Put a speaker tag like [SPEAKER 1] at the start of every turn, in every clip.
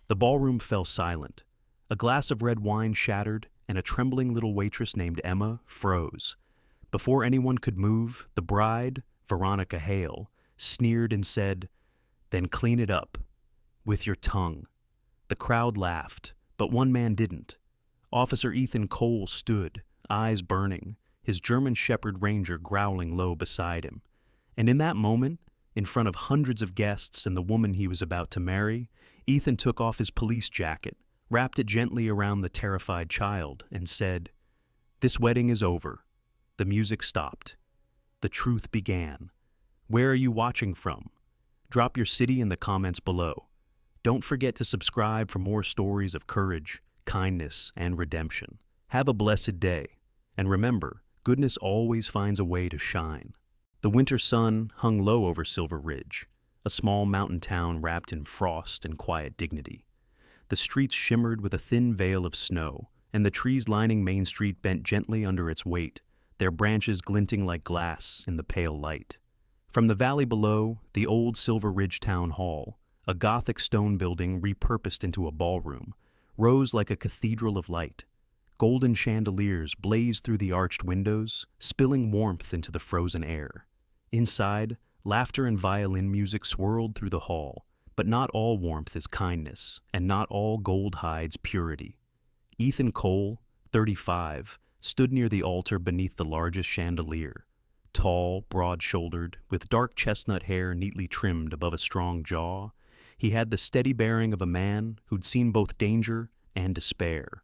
[SPEAKER 1] The ballroom fell silent. A glass of red wine shattered, and a trembling little waitress named Emma froze. Before anyone could move, the bride, Veronica Hale, sneered and said, "Then clean it up. With your tongue." The crowd laughed, but one man didn't. Officer Ethan Cole stood, eyes burning, his German Shepherd Ranger growling low beside him. And in that moment, in front of hundreds of guests and the woman he was about to marry, Ethan took off his police jacket, wrapped it gently around the terrified child, and said, "This wedding is over." The music stopped. The truth began. Where are you watching from? Drop your city in the comments below. Don't forget to subscribe for more stories of courage, kindness, and redemption. Have a blessed day. And remember, goodness always finds a way to shine. The winter sun hung low over Silver Ridge, a small mountain town wrapped in frost and quiet dignity. The streets shimmered with a thin veil of snow, and the trees lining Main Street bent gently under its weight, their branches glinting like glass in the pale light. From the valley below, the old Silver Ridge Town Hall, a Gothic stone building repurposed into a ballroom, rose like a cathedral of light. Golden chandeliers blazed through the arched windows, spilling warmth into the frozen air. Inside, laughter and violin music swirled through the hall, but not all warmth is kindness, and not all gold hides purity. Ethan Cole, 35, stood near the altar beneath the largest chandelier. Tall, broad-shouldered, with dark chestnut hair neatly trimmed above a strong jaw, he had the steady bearing of a man who'd seen both danger and despair.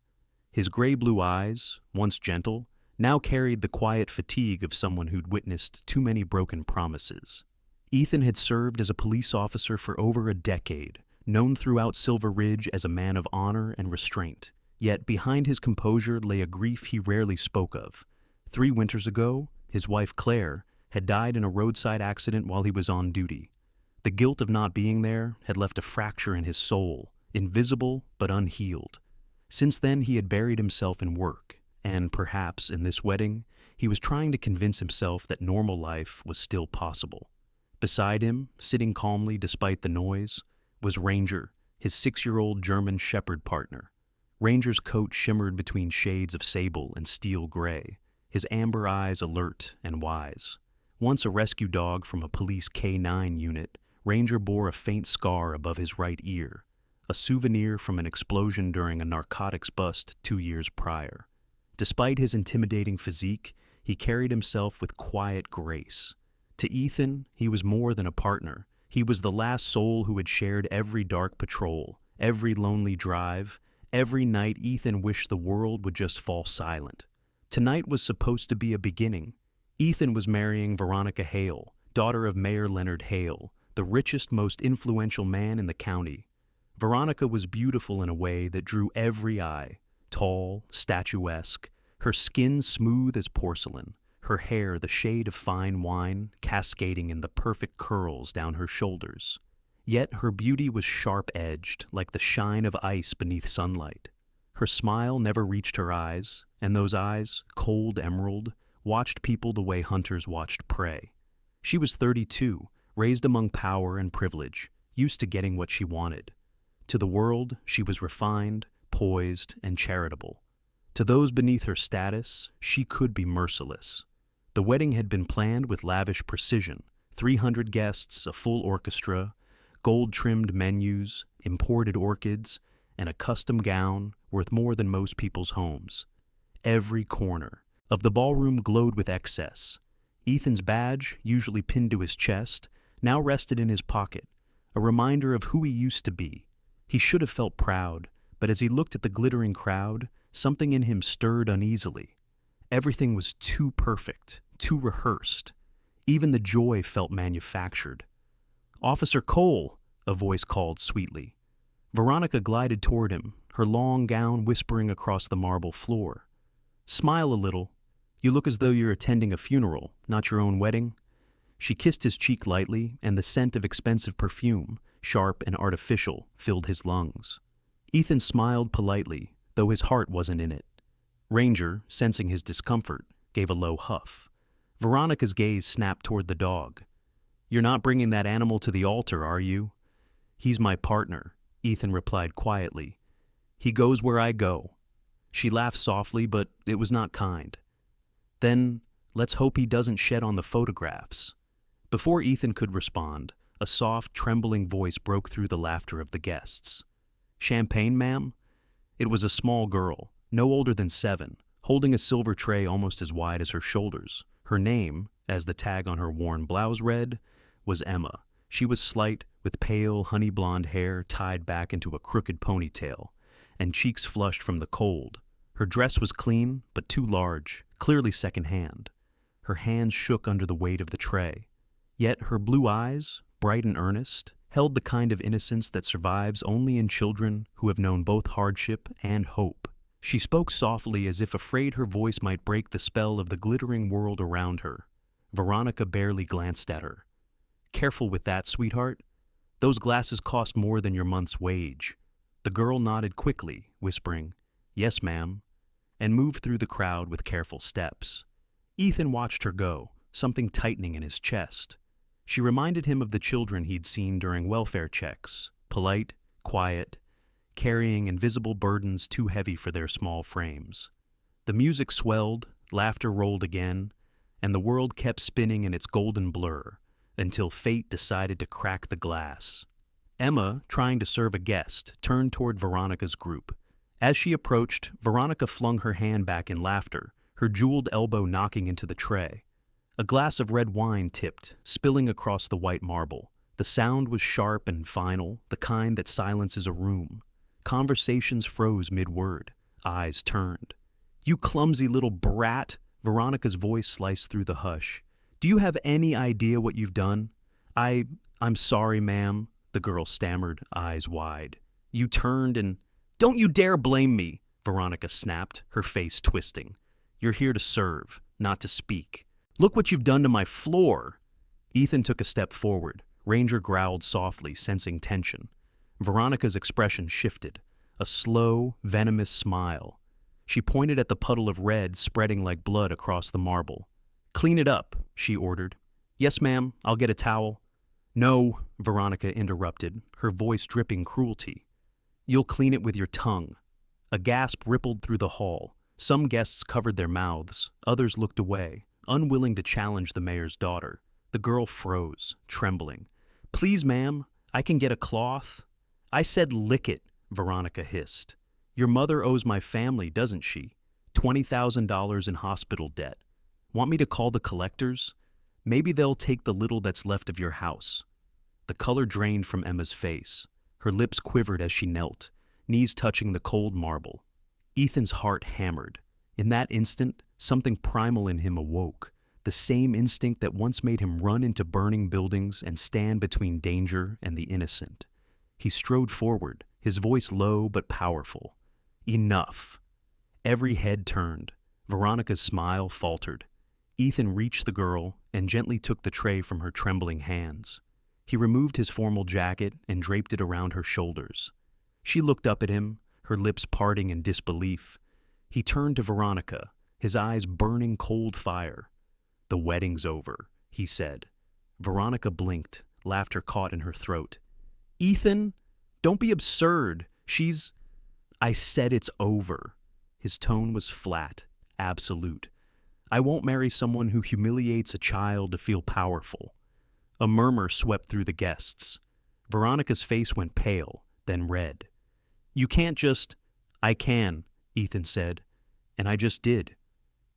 [SPEAKER 1] His gray-blue eyes, once gentle, now carried the quiet fatigue of someone who'd witnessed too many broken promises. Ethan had served as a police officer for over a decade, known throughout Silver Ridge as a man of honor and restraint. Yet behind his composure lay a grief he rarely spoke of. 3 winters ago, his wife Claire had died in a roadside accident while he was on duty. The guilt of not being there had left a fracture in his soul, invisible but unhealed. Since then, he had buried himself in work, and perhaps in this wedding, he was trying to convince himself that normal life was still possible. Beside him, sitting calmly despite the noise, was Ranger, his 6-year-old German Shepherd partner. Ranger's coat shimmered between shades of sable and steel gray, his amber eyes alert and wise. Once a rescue dog from a police K-9 unit, Ranger bore a faint scar above his right ear, a souvenir from an explosion during a narcotics bust 2 years prior. Despite his intimidating physique, he carried himself with quiet grace. To Ethan, he was more than a partner. He was the last soul who had shared every dark patrol, every lonely drive. Every night, Ethan wished the world would just fall silent. Tonight was supposed to be a beginning. Ethan was marrying Veronica Hale, daughter of Mayor Leonard Hale, the richest, most influential man in the county. Veronica was beautiful in a way that drew every eye. Tall, statuesque, her skin smooth as porcelain, her hair the shade of fine wine, cascading in the perfect curls down her shoulders. Yet her beauty was sharp-edged, like the shine of ice beneath sunlight. Her smile never reached her eyes, and those eyes, cold emerald, watched people the way hunters watched prey. She was 32, raised among power and privilege, used to getting what she wanted. To the world, she was refined, poised, and charitable. To those beneath her status, she could be merciless. The wedding had been planned with lavish precision, 300 guests, a full orchestra, gold-trimmed menus, imported orchids, and a custom gown worth more than most people's homes. Every corner of the ballroom glowed with excess. Ethan's badge, usually pinned to his chest, now rested in his pocket, a reminder of who he used to be. He should have felt proud, but as he looked at the glittering crowd, something in him stirred uneasily. Everything was too perfect, too rehearsed. Even the joy felt manufactured. "Officer Cole," a voice called sweetly. Veronica glided toward him, her long gown whispering across the marble floor. "Smile a little. You look as though you're attending a funeral, not your own wedding." She kissed his cheek lightly, and the scent of expensive perfume, sharp and artificial, filled his lungs. Ethan smiled politely, though his heart wasn't in it. Ranger, sensing his discomfort, gave a low huff. Veronica's gaze snapped toward the dog. "You're not bringing that animal to the altar, are you?" "He's my partner," Ethan replied quietly. He goes where I go. She laughed softly, but it was not kind. Then, let's hope he doesn't shed on the photographs. Before Ethan could respond, a soft, trembling voice broke through the laughter of the guests. Champagne, ma'am? It was a small girl, no older than 7, holding a silver tray almost as wide as her shoulders. Her name, as the tag on her worn blouse read, was Emma. She was slight, with pale, honey-blonde hair tied back into a crooked ponytail, and cheeks flushed from the cold. Her dress was clean, but too large, clearly second-hand. Her hands shook under the weight of the tray. Yet her blue eyes, bright and earnest, held the kind of innocence that survives only in children who have known both hardship and hope. She spoke softly as if afraid her voice might break the spell of the glittering world around her. Veronica barely glanced at her. Careful with that, sweetheart. Those glasses cost more than your month's wage. The girl nodded quickly, whispering, Yes, ma'am, and moved through the crowd with careful steps. Ethan watched her go, something tightening in his chest. She reminded him of the children he'd seen during welfare checks, polite, quiet, carrying invisible burdens too heavy for their small frames. The music swelled, laughter rolled again, and the world kept spinning in its golden blur, until fate decided to crack the glass. Emma, trying to serve a guest, turned toward Veronica's group. As she approached, Veronica flung her hand back in laughter, her jeweled elbow knocking into the tray. A glass of red wine tipped, spilling across the white marble. The sound was sharp and final, the kind that silences a room. Conversations froze mid-word. Eyes turned. You clumsy little brat! Veronica's voice sliced through the hush. Do you have any idea what you've done? I'm sorry, ma'am, the girl stammered, eyes wide. You turned and... Don't you dare blame me, Veronica snapped, her face twisting. You're here to serve, not to speak. Look what you've done to my floor. Ethan took a step forward. Ranger growled softly, sensing tension. Veronica's expression shifted, a slow, venomous smile. She pointed at the puddle of red spreading like blood across the marble. Clean it up, she ordered. Yes, ma'am, I'll get a towel. No, Veronica interrupted, her voice dripping cruelty. You'll clean it with your tongue. A gasp rippled through the hall. Some guests covered their mouths, others looked away, unwilling to challenge the mayor's daughter. The girl froze, trembling. Please, ma'am, I can get a cloth. I said lick it, Veronica hissed. Your mother owes my family, doesn't she? $20,000 in hospital debt. Want me to call the collectors? Maybe they'll take the little that's left of your house. The color drained from Emma's face. Her lips quivered as she knelt, knees touching the cold marble. Ethan's heart hammered. In that instant, something primal in him awoke, the same instinct that once made him run into burning buildings and stand between danger and the innocent. He strode forward, his voice low but powerful. Enough. Every head turned. Veronica's smile faltered. Ethan reached the girl and gently took the tray from her trembling hands. He removed his formal jacket and draped it around her shoulders. She looked up at him, her lips parting in disbelief. He turned to Veronica, his eyes burning cold fire. The wedding's over, he said. Veronica blinked, laughter caught in her throat. Ethan, don't be absurd. I said it's over. His tone was flat, absolute. I won't marry someone who humiliates a child to feel powerful. A murmur swept through the guests. Veronica's face went pale, then red. You can't just... I can, Ethan said, and I just did.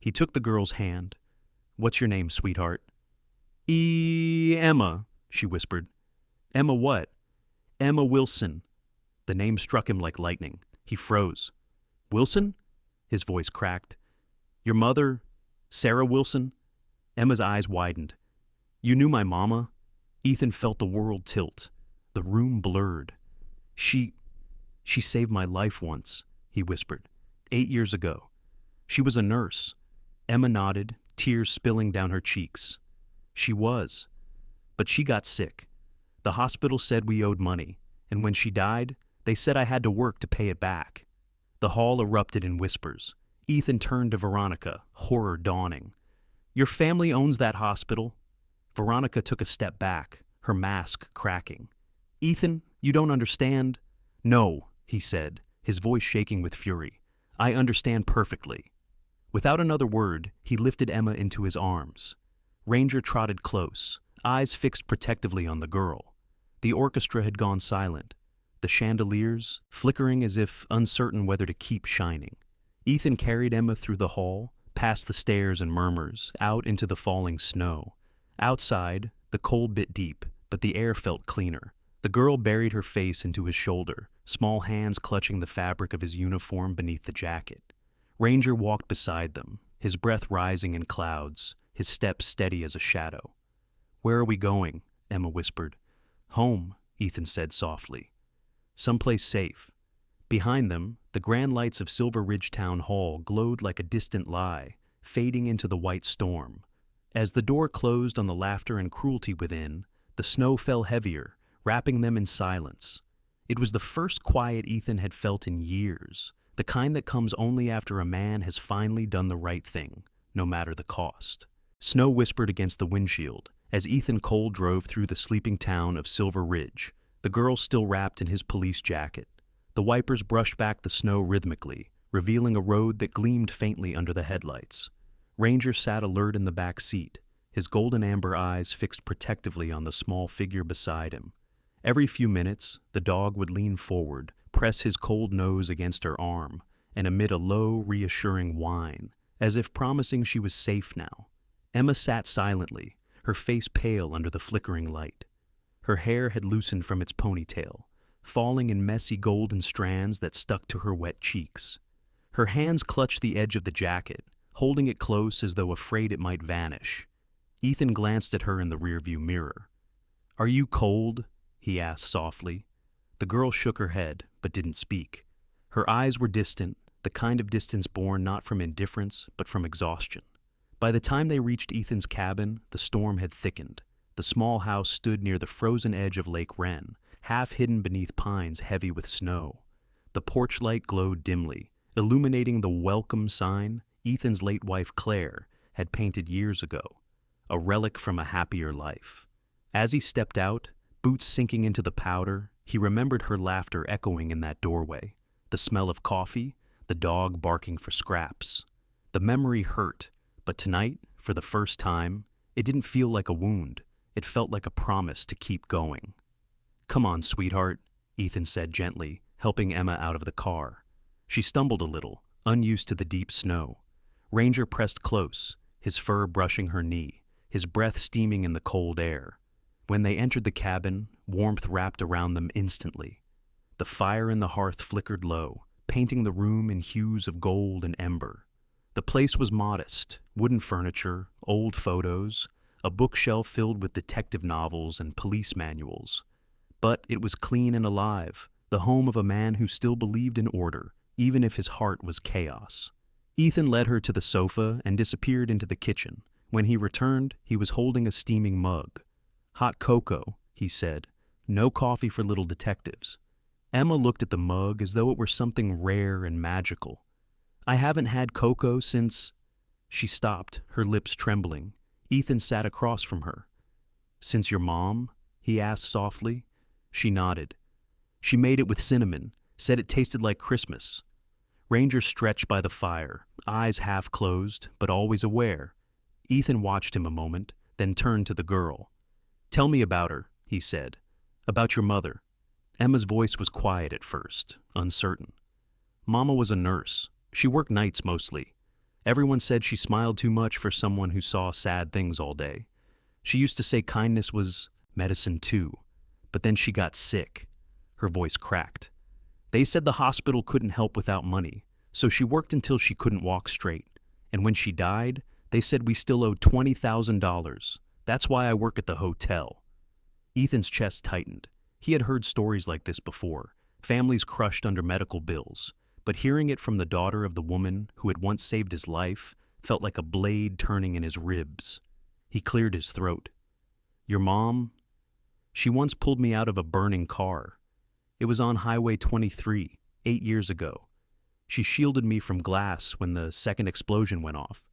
[SPEAKER 1] He took the girl's hand. What's your name, sweetheart? Emma, she whispered. Emma what? Emma Wilson. The name struck him like lightning. He froze. Wilson? His voice cracked. Your mother, Sarah Wilson? Emma's eyes widened. You knew my mama? Ethan felt the world tilt. The room blurred. She saved my life once, he whispered. 8 years ago. She was a nurse. Emma nodded, tears spilling down her cheeks. She was. But she got sick. The hospital said we owed money, and when she died, they said I had to work to pay it back. The hall erupted in whispers. Ethan turned to Veronica, horror dawning. Your family owns that hospital? Veronica took a step back, her mask cracking. Ethan, you don't understand. "No," he said, his voice shaking with fury. "I understand perfectly." Without another word, he lifted Emma into his arms. Ranger trotted close, eyes fixed protectively on the girl. The orchestra had gone silent, the chandeliers flickering as if uncertain whether to keep shining. Ethan carried Emma through the hall, past the stairs and murmurs, out into the falling snow. Outside, the cold bit deep, but the air felt cleaner. The girl buried her face into his shoulder, small hands clutching the fabric of his uniform beneath the jacket. Ranger walked beside them, his breath rising in clouds, his steps steady as a shadow. "Where are we going?" Emma whispered. "Home," Ethan said softly. "Someplace safe." Behind them, the grand lights of Silver Ridge Town Hall glowed like a distant lie, fading into the white storm. As the door closed on the laughter and cruelty within, the snow fell heavier, wrapping them in silence. It was the first quiet Ethan had felt in years, the kind that comes only after a man has finally done the right thing, no matter the cost. Snow whispered against the windshield as Ethan Cole drove through the sleeping town of Silver Ridge, the girl still wrapped in his police jacket. The wipers brushed back the snow rhythmically, revealing a road that gleamed faintly under the headlights. Ranger sat alert in the back seat, his golden amber eyes fixed protectively on the small figure beside him. Every few minutes, the dog would lean forward, press his cold nose against her arm, and emit a low, reassuring whine, as if promising she was safe now. Emma sat silently, her face pale under the flickering light. Her hair had loosened from its ponytail, falling in messy golden strands that stuck to her wet cheeks. Her hands clutched the edge of the jacket, holding it close as though afraid it might vanish. Ethan glanced at her in the rearview mirror. "Are you cold?" he asked softly. The girl shook her head, but didn't speak. Her eyes were distant, the kind of distance born not from indifference, but from exhaustion. By the time they reached Ethan's cabin, the storm had thickened. The small house stood near the frozen edge of Lake Wren, half hidden beneath pines heavy with snow. The porch light glowed dimly, illuminating the welcome sign Ethan's late wife Claire had painted years ago, a relic from a happier life. As he stepped out, boots sinking into the powder, he remembered her laughter echoing in that doorway, the smell of coffee, the dog barking for scraps. The memory hurt, but tonight, for the first time, it didn't feel like a wound. It felt like a promise to keep going. "Come on, sweetheart," Ethan said gently, helping Emma out of the car. She stumbled a little, unused to the deep snow. Ranger pressed close, his fur brushing her knee, his breath steaming in the cold air. When they entered the cabin, warmth wrapped around them instantly. The fire in the hearth flickered low, painting the room in hues of gold and ember. The place was modest, wooden furniture, old photos, a bookshelf filled with detective novels and police manuals. But it was clean and alive, the home of a man who still believed in order, even if his heart was chaos. Ethan led her to the sofa and disappeared into the kitchen. When he returned, he was holding a steaming mug. "Hot cocoa," he said. "No coffee for little detectives." Emma looked at the mug as though it were something rare and magical. "I haven't had cocoa since—" She stopped, her lips trembling. Ethan sat across from her. "Since your mom?" he asked softly. She nodded. "She made it with cinnamon, said it tasted like Christmas." Ranger stretched by the fire, eyes half closed, but always aware. Ethan watched him a moment, then turned to the girl. "Tell me about her," he said. "About your mother." Emma's voice was quiet at first, uncertain. "Mama was a nurse. She worked nights mostly. Everyone said she smiled too much for someone who saw sad things all day. She used to say kindness was medicine too. But then she got sick." Her voice cracked. "They said the hospital couldn't help without money, so she worked until she couldn't walk straight. And when she died, they said we still owed $20,000. That's why I work at the hotel." Ethan's chest tightened. He had heard stories like this before, families crushed under medical bills, but hearing it from the daughter of the woman who had once saved his life felt like a blade turning in his ribs. He cleared his throat. "Your mom? She once pulled me out of a burning car. It was on Highway 23, 8 years ago. She shielded me from glass when the second explosion went off.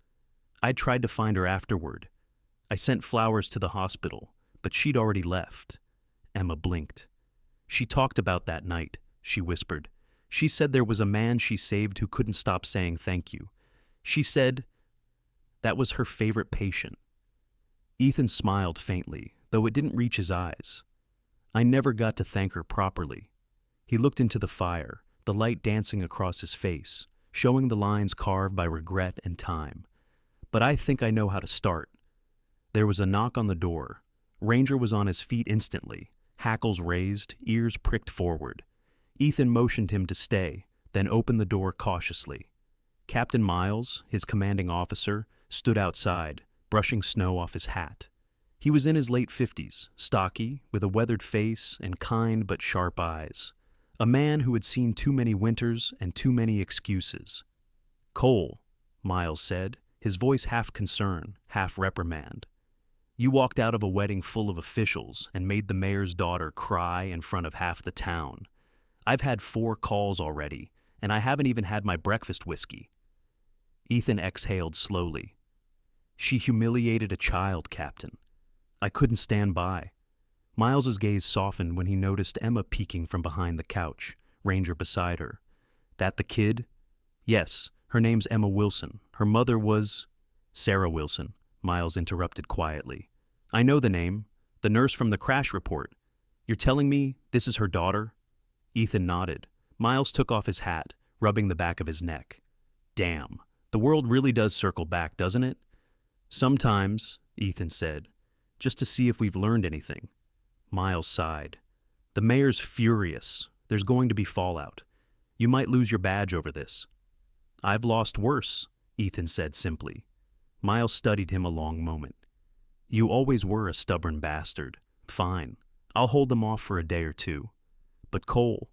[SPEAKER 1] I'd tried to find her afterward. I sent flowers to the hospital, but she'd already left." Emma blinked. She talked about that night, she whispered. She said there was a man she saved who couldn't stop saying thank you. She said that was her favorite patient. Ethan smiled faintly, though it didn't reach his eyes. I never got to thank her properly. He looked into the fire, the light dancing across his face, showing the lines carved by regret and time. But I think I know how to start. There was a knock on the door. Ranger was on his feet instantly, hackles raised, ears pricked forward. Ethan motioned him to stay, then opened the door cautiously. Captain Miles, his commanding officer, stood outside, brushing snow off his hat. He was in his late 50s, stocky, with a weathered face and kind but sharp eyes. A man who had seen too many winters and too many excuses. "Cole," Miles said, his voice half concern, half reprimand. "You walked out of a wedding full of officials and made the mayor's daughter cry in front of half the town. I've had 4 calls already, and I haven't even had my breakfast whiskey." Ethan exhaled slowly. "She humiliated a child, Captain. I couldn't stand by." Miles's gaze softened when he noticed Emma peeking from behind the couch, Ranger beside her. "That the kid?" "Yes, her name's Emma Wilson. Her mother was—" "Sarah Wilson," Miles interrupted quietly. "I know the name. The nurse from the crash report. You're telling me this is her daughter?" Ethan nodded. Miles took off his hat, rubbing the back of his neck. "Damn, the world really does circle back, doesn't it?" "Sometimes," Ethan said, "just to see if we've learned anything." Miles sighed. "The mayor's furious. There's going to be fallout. You might lose your badge over this." "I've lost worse," Ethan said simply. Miles studied him a long moment. "You always were a stubborn bastard. Fine. I'll hold them off for a day or two. But Cole,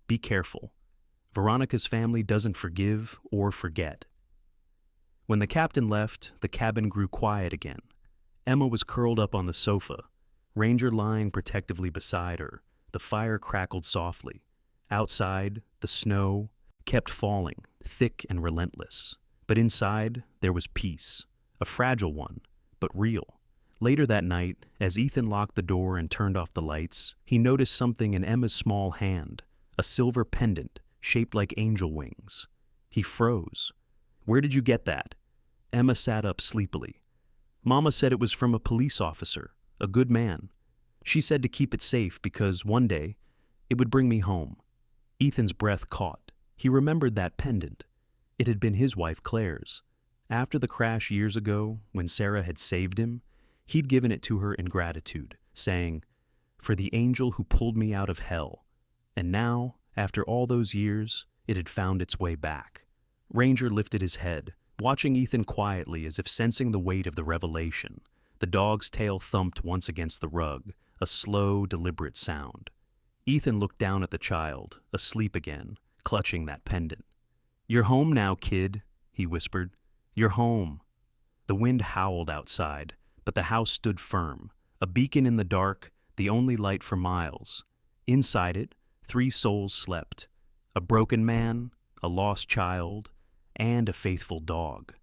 [SPEAKER 1] be careful. Veronica's family doesn't forgive or forget." When the captain left, the cabin grew quiet again. Emma was curled up on the sofa, Ranger lying protectively beside her. The fire crackled softly. Outside, the snow kept falling, thick and relentless. But inside, there was peace, a fragile one, but real. Later that night, as Ethan locked the door and turned off the lights, he noticed something in Emma's small hand, a silver pendant shaped like angel wings. He froze. "Where did you get that?" Emma sat up sleepily. "Mama said it was from a police officer, a good man. She said to keep it safe because one day it would bring me home." Ethan's breath caught. He remembered that pendant. It had been his wife Claire's. After the crash years ago, when Sarah had saved him, he'd given it to her in gratitude, saying, "For the angel who pulled me out of hell." And now, after all those years, it had found its way back. Ranger lifted his head, watching Ethan quietly as if sensing the weight of the revelation. The dog's tail thumped once against the rug, a slow, deliberate sound. Ethan looked down at the child, asleep again, clutching that pendant. "You're home now, kid," he whispered. "You're home." The wind howled outside, but the house stood firm, a beacon in the dark, the only light for miles. Inside it, 3 souls slept: a broken man, a lost child, and a faithful dog.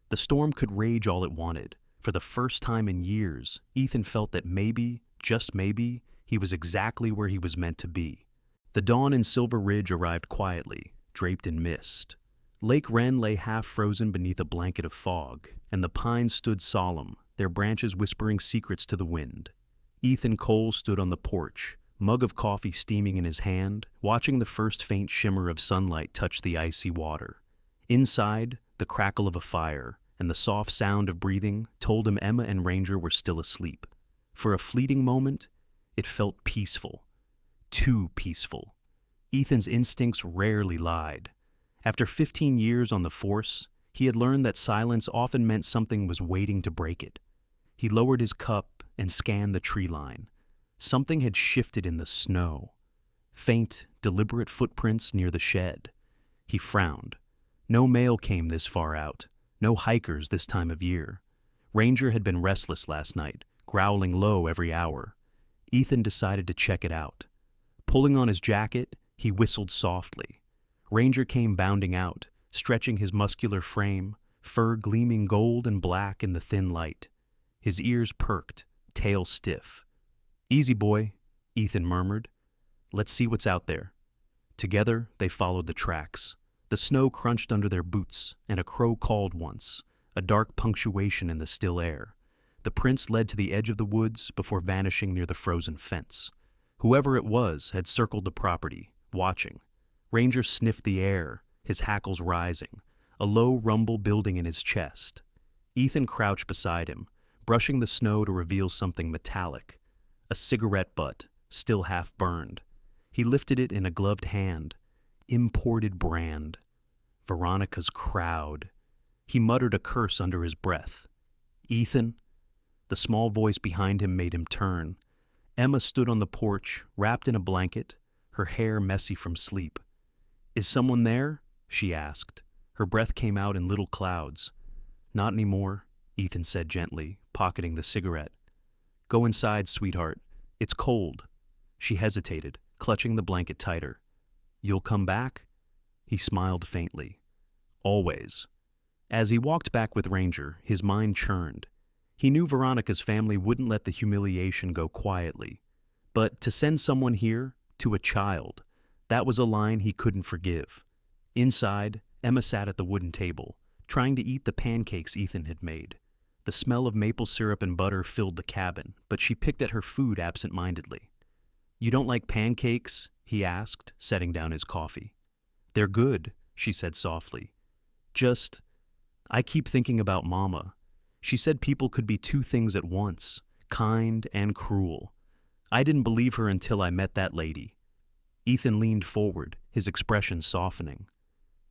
[SPEAKER 1] The storm could rage all it wanted. For the first time in years, Ethan felt that maybe, just maybe, he was exactly where he was meant to be. The dawn in Silver Ridge arrived quietly, draped in mist. Lake Wren lay half-frozen beneath a blanket of fog, and the pines stood solemn, their branches whispering secrets to the wind. Ethan Cole stood on the porch, mug of coffee steaming in his hand, watching the first faint shimmer of sunlight touch the icy water. Inside, the crackle of a fire and the soft sound of breathing told him Emma and Ranger were still asleep. For a fleeting moment, it felt peaceful. Too peaceful. Ethan's instincts rarely lied. After 15 years on the force, he had learned that silence often meant something was waiting to break it. He lowered his cup and scanned the tree line. Something had shifted in the snow. Faint, deliberate footprints near the shed. He frowned. No mail came this far out. No hikers this time of year. Ranger had been restless last night, growling low every hour. Ethan decided to check it out. Pulling on his jacket, he whistled softly. Ranger came bounding out, stretching his muscular frame, fur gleaming gold and black in the thin light. His ears perked, tail stiff. "Easy, boy," Ethan murmured. "Let's see what's out there." Together, they followed the tracks. The snow crunched under their boots, and a crow called once, a dark punctuation in the still air. The prince led to the edge of the woods before vanishing near the frozen fence. Whoever it was had circled the property, watching. Ranger sniffed the air, his hackles rising, a low rumble building in his chest. Ethan crouched beside him, brushing the snow to reveal something metallic. A cigarette butt, still half burned. He lifted it in a gloved hand. Imported brand. Veronica's crowd. He muttered a curse under his breath. Ethan? The small voice behind him made him turn. Emma stood on the porch, wrapped in a blanket, her hair messy from sleep. "Is someone there?" she asked. Her breath came out in little clouds. "Not anymore," Ethan said gently, pocketing the cigarette. "Go inside, sweetheart. It's cold." She hesitated, clutching the blanket tighter. "You'll come back?" He smiled faintly. "Always." As he walked back with Ranger, his mind churned. He knew Veronica's family wouldn't let the humiliation go quietly. But to send someone here, to a child, that was a line he couldn't forgive. Inside, Emma sat at the wooden table, trying to eat the pancakes Ethan had made. The smell of maple syrup and butter filled the cabin, but she picked at her food absent-mindedly. "You don't like pancakes?" he asked, setting down his coffee. "They're good," she said softly. I keep thinking about Mama. She said people could be two things at once, kind and cruel. I didn't believe her until I met that lady." Ethan leaned forward, his expression softening.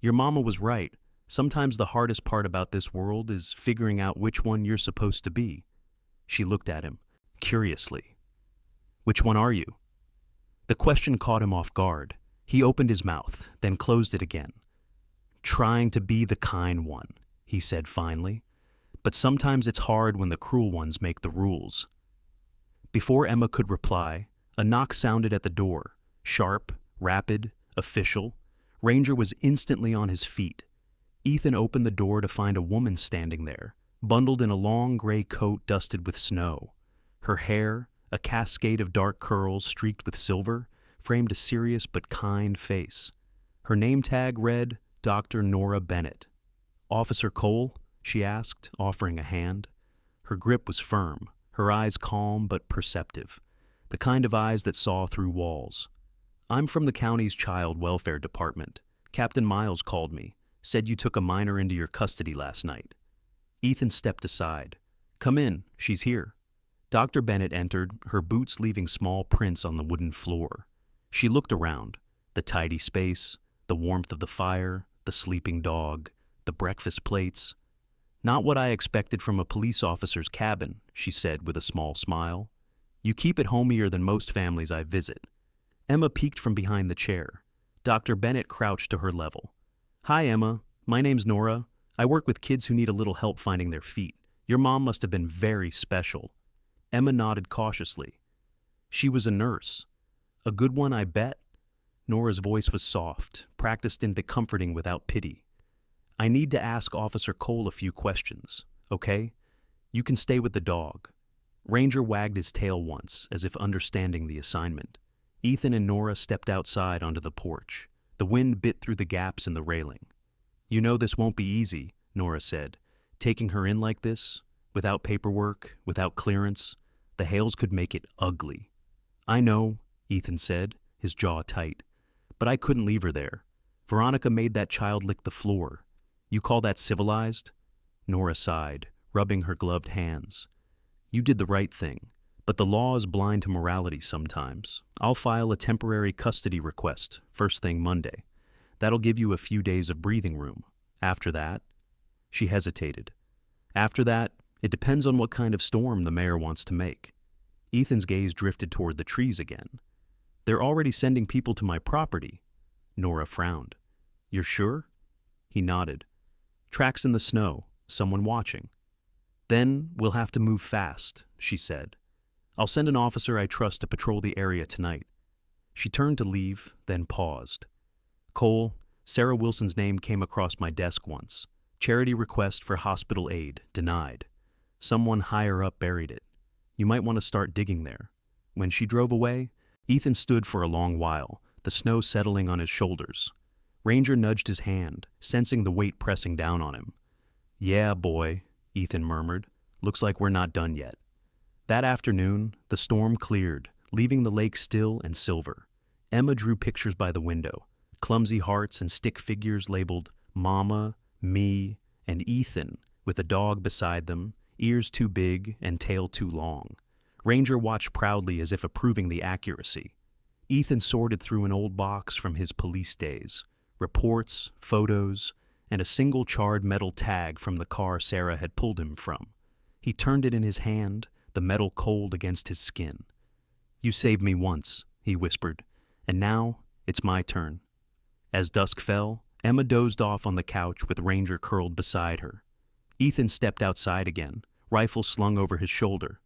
[SPEAKER 1] "Your mama was right. Sometimes the hardest part about this world is figuring out which one you're supposed to be." She looked at him, curiously. "Which one are you?" The question caught him off guard. He opened his mouth, then closed it again. "Trying to be the kind one," he said finally. "But sometimes it's hard when the cruel ones make the rules." Before Emma could reply, a knock sounded at the door, sharp, rapid, official. Ranger was instantly on his feet. Ethan opened the door to find a woman standing there, bundled in a long gray coat dusted with snow. Her hair, a cascade of dark curls streaked with silver, framed a serious but kind face. Her name tag read, Dr. Nora Bennett. "Officer Cole?" she asked, offering a hand. Her grip was firm, her eyes calm but perceptive, the kind of eyes that saw through walls. "I'm from the county's child welfare department. Captain Miles called me, said you took a minor into your custody last night." Ethan stepped aside. "Come in, she's here." Dr. Bennett entered, her boots leaving small prints on the wooden floor. She looked around, the tidy space, the warmth of the fire, the sleeping dog, the breakfast plates. "Not what I expected from a police officer's cabin," she said with a small smile. "You keep it homier than most families I visit." Emma peeked from behind the chair. Dr. Bennett crouched to her level. "Hi, Emma. My name's Nora. I work with kids who need a little help finding their feet. Your mom must have been very special." Emma nodded cautiously. "She was a nurse." "A good one, I bet." Nora's voice was soft, practiced into comforting without pity. "I need to ask Officer Cole a few questions, okay? You can stay with the dog." Ranger wagged his tail once, as if understanding the assignment. Ethan and Nora stepped outside onto the porch. The wind bit through the gaps in the railing. "You know this won't be easy," Nora said. "Taking her in like this, without paperwork, without clearance, the Hales could make it ugly." "I know," Ethan said, his jaw tight. "But I couldn't leave her there. Veronica made that child lick the floor. You call that civilized?" Nora sighed, rubbing her gloved hands. "You did the right thing, but the law is blind to morality sometimes. I'll file a temporary custody request first thing Monday. That'll give you a few days of breathing room. After that..." She hesitated. "After that, it depends on what kind of storm the mayor wants to make." Ethan's gaze drifted toward the trees again. "They're already sending people to my property." Nora frowned. "You're sure?" He nodded. "Tracks in the snow, someone watching." "Then we'll have to move fast," she said. "I'll send an officer I trust to patrol the area tonight." She turned to leave, then paused. "Cole, Sarah Wilson's name came across my desk once. Charity request for hospital aid, denied. Someone higher up buried it. You might want to start digging there." When she drove away, Ethan stood for a long while, the snow settling on his shoulders. Ranger nudged his hand, sensing the weight pressing down on him. "Yeah, boy," Ethan murmured. "Looks like we're not done yet." That afternoon, the storm cleared, leaving the lake still and silver. Emma drew pictures by the window, clumsy hearts and stick figures labeled Mama, Me, and Ethan, with a dog beside them, ears too big and tail too long. Ranger watched proudly as if approving the accuracy. Ethan sorted through an old box from his police days, reports, photos, and a single charred metal tag from the car Sarah had pulled him from. He turned it in his hand, the metal cold against his skin. "You saved me once," he whispered, "and now it's my turn." As dusk fell, Emma dozed off on the couch with Ranger curled beside her. Ethan stepped outside again, rifle slung over his shoulder.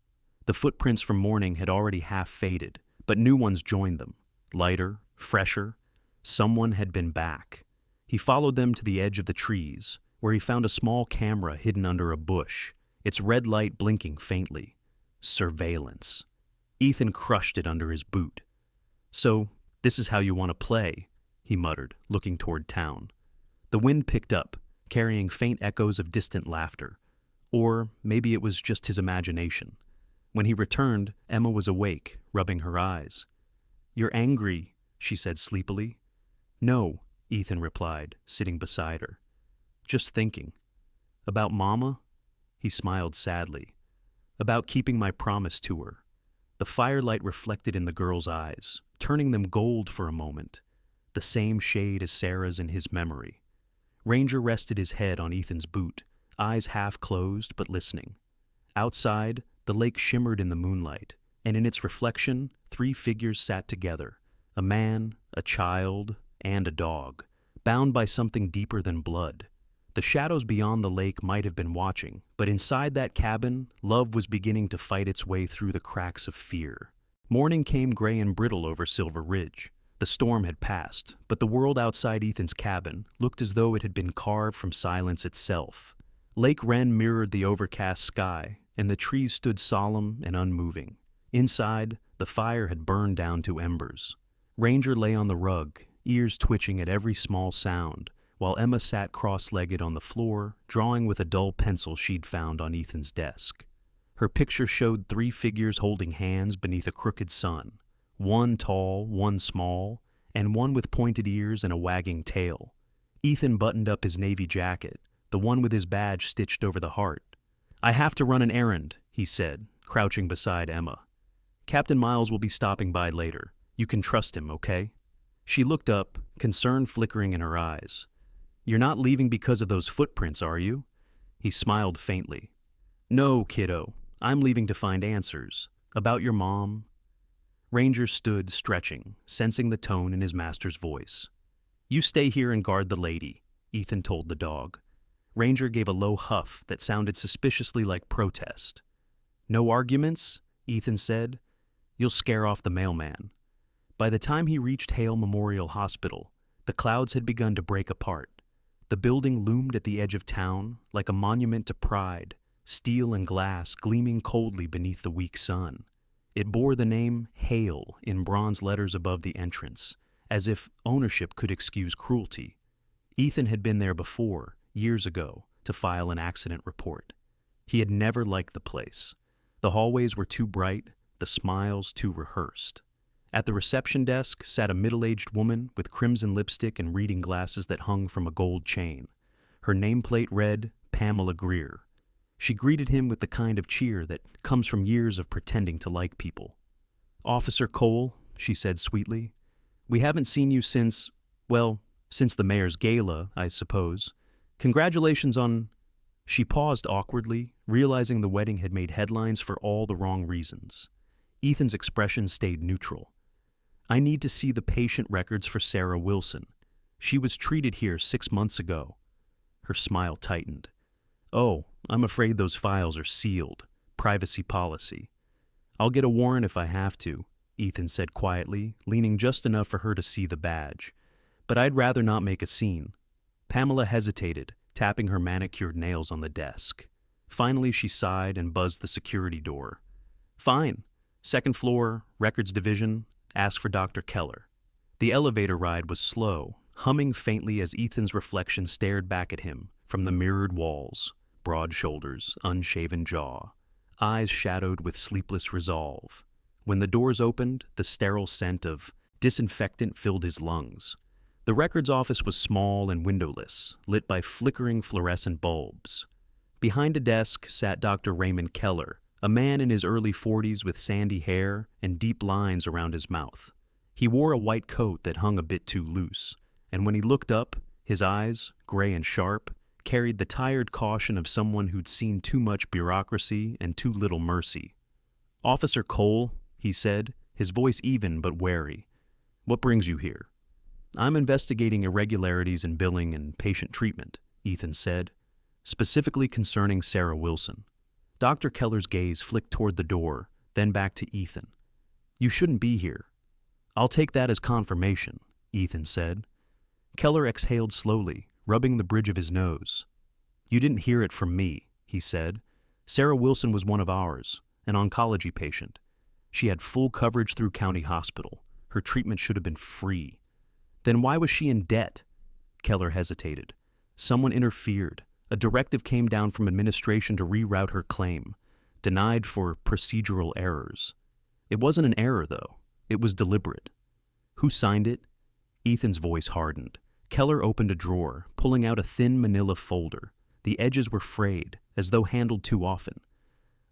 [SPEAKER 1] The footprints from morning had already half faded, but new ones joined them, lighter, fresher. Someone had been back. He followed them to the edge of the trees, where he found a small camera hidden under a bush, its red light blinking faintly. Surveillance. Ethan crushed it under his boot. "So, this is how you want to play," he muttered, looking toward town. The wind picked up, carrying faint echoes of distant laughter. Or maybe it was just his imagination. When he returned, Emma was awake, rubbing her eyes. "You're angry," she said sleepily. "No," Ethan replied, sitting beside her. "Just thinking." "About Mama?" He smiled sadly. "About keeping my promise to her." The firelight reflected in the girl's eyes, turning them gold for a moment, the same shade as Sarah's in his memory. Ranger rested his head on Ethan's boot, eyes half closed but listening. Outside, the lake shimmered in the moonlight, and in its reflection, 3 figures sat together, a man, a child, and a dog, bound by something deeper than blood. The shadows beyond the lake might have been watching, but inside that cabin, love was beginning to fight its way through the cracks of fear. Morning came gray and brittle over Silver Ridge. The storm had passed, but the world outside Ethan's cabin looked as though it had been carved from silence itself. Lake Wren mirrored the overcast sky, and the trees stood solemn and unmoving. Inside, the fire had burned down to embers. Ranger lay on the rug, ears twitching at every small sound, while Emma sat cross-legged on the floor, drawing with a dull pencil she'd found on Ethan's desk. Her picture showed 3 figures holding hands beneath a crooked sun, one tall, one small, and one with pointed ears and a wagging tail. Ethan buttoned up his navy jacket, the one with his badge stitched over the heart. "I have to run an errand," he said, crouching beside Emma. "Captain Miles will be stopping by later. You can trust him, okay?" She looked up, concern flickering in her eyes. "You're not leaving because of those footprints, are you?" He smiled faintly. "No, kiddo. I'm leaving to find answers. About your mom." Ranger stood, stretching, sensing the tone in his master's voice. "You stay here and guard the lady," Ethan told the dog. Ranger gave a low huff that sounded suspiciously like protest. "No arguments?" Ethan said. "You'll scare off the mailman." By the time he reached Hale Memorial Hospital, the clouds had begun to break apart. The building loomed at the edge of town, like a monument to pride, steel and glass gleaming coldly beneath the weak sun. It bore the name Hale in bronze letters above the entrance, as if ownership could excuse cruelty. Ethan had been there before, years ago, to file an accident report. He had never liked the place. The hallways were too bright, the smiles too rehearsed. At the reception desk sat a middle-aged woman with crimson lipstick and reading glasses that hung from a gold chain. Her nameplate read, Pamela Greer. She greeted him with the kind of cheer that comes from years of pretending to like people. "Officer Cole," she said sweetly, "we haven't seen you since the mayor's gala, I suppose. Congratulations on—" She paused awkwardly, realizing the wedding had made headlines for all the wrong reasons. Ethan's expression stayed neutral. "I need to see the patient records for Sarah Wilson. She was treated here 6 months ago." Her smile tightened. "Oh, I'm afraid those files are sealed. Privacy policy." "I'll get a warrant if I have to," Ethan said quietly, leaning just enough for her to see the badge. "But I'd rather not make a scene." Pamela hesitated, tapping her manicured nails on the desk. Finally, she sighed and buzzed the security door. "Fine. Second floor, records division. Ask for Dr. Keller." The elevator ride was slow, humming faintly as Ethan's reflection stared back at him from the mirrored walls, broad shoulders, unshaven jaw, eyes shadowed with sleepless resolve. When the doors opened, the sterile scent of disinfectant filled his lungs. The records office was small and windowless, lit by flickering fluorescent bulbs. Behind a desk sat Dr. Raymond Keller, a man in his early 40s with sandy hair and deep lines around his mouth. He wore a white coat that hung a bit too loose, and when he looked up, his eyes, gray and sharp, carried the tired caution of someone who'd seen too much bureaucracy and too little mercy. "Officer Cole," he said, his voice even but wary. "What brings you here?" "I'm investigating irregularities in billing and patient treatment," Ethan said, "specifically concerning Sarah Wilson." Dr. Keller's gaze flicked toward the door, then back to Ethan. "You shouldn't be here." "I'll take that as confirmation," Ethan said. Keller exhaled slowly, rubbing the bridge of his nose. "You didn't hear it from me," he said. "Sarah Wilson was one of ours, an oncology patient. She had full coverage through county hospital. Her treatment should have been free." "Then why was she in debt?" Keller hesitated. "Someone interfered. A directive came down from administration to reroute her claim, denied for procedural errors. It wasn't an error, though. It was deliberate." "Who signed it?" Ethan's voice hardened. Keller opened a drawer, pulling out a thin manila folder. The edges were frayed, as though handled too often.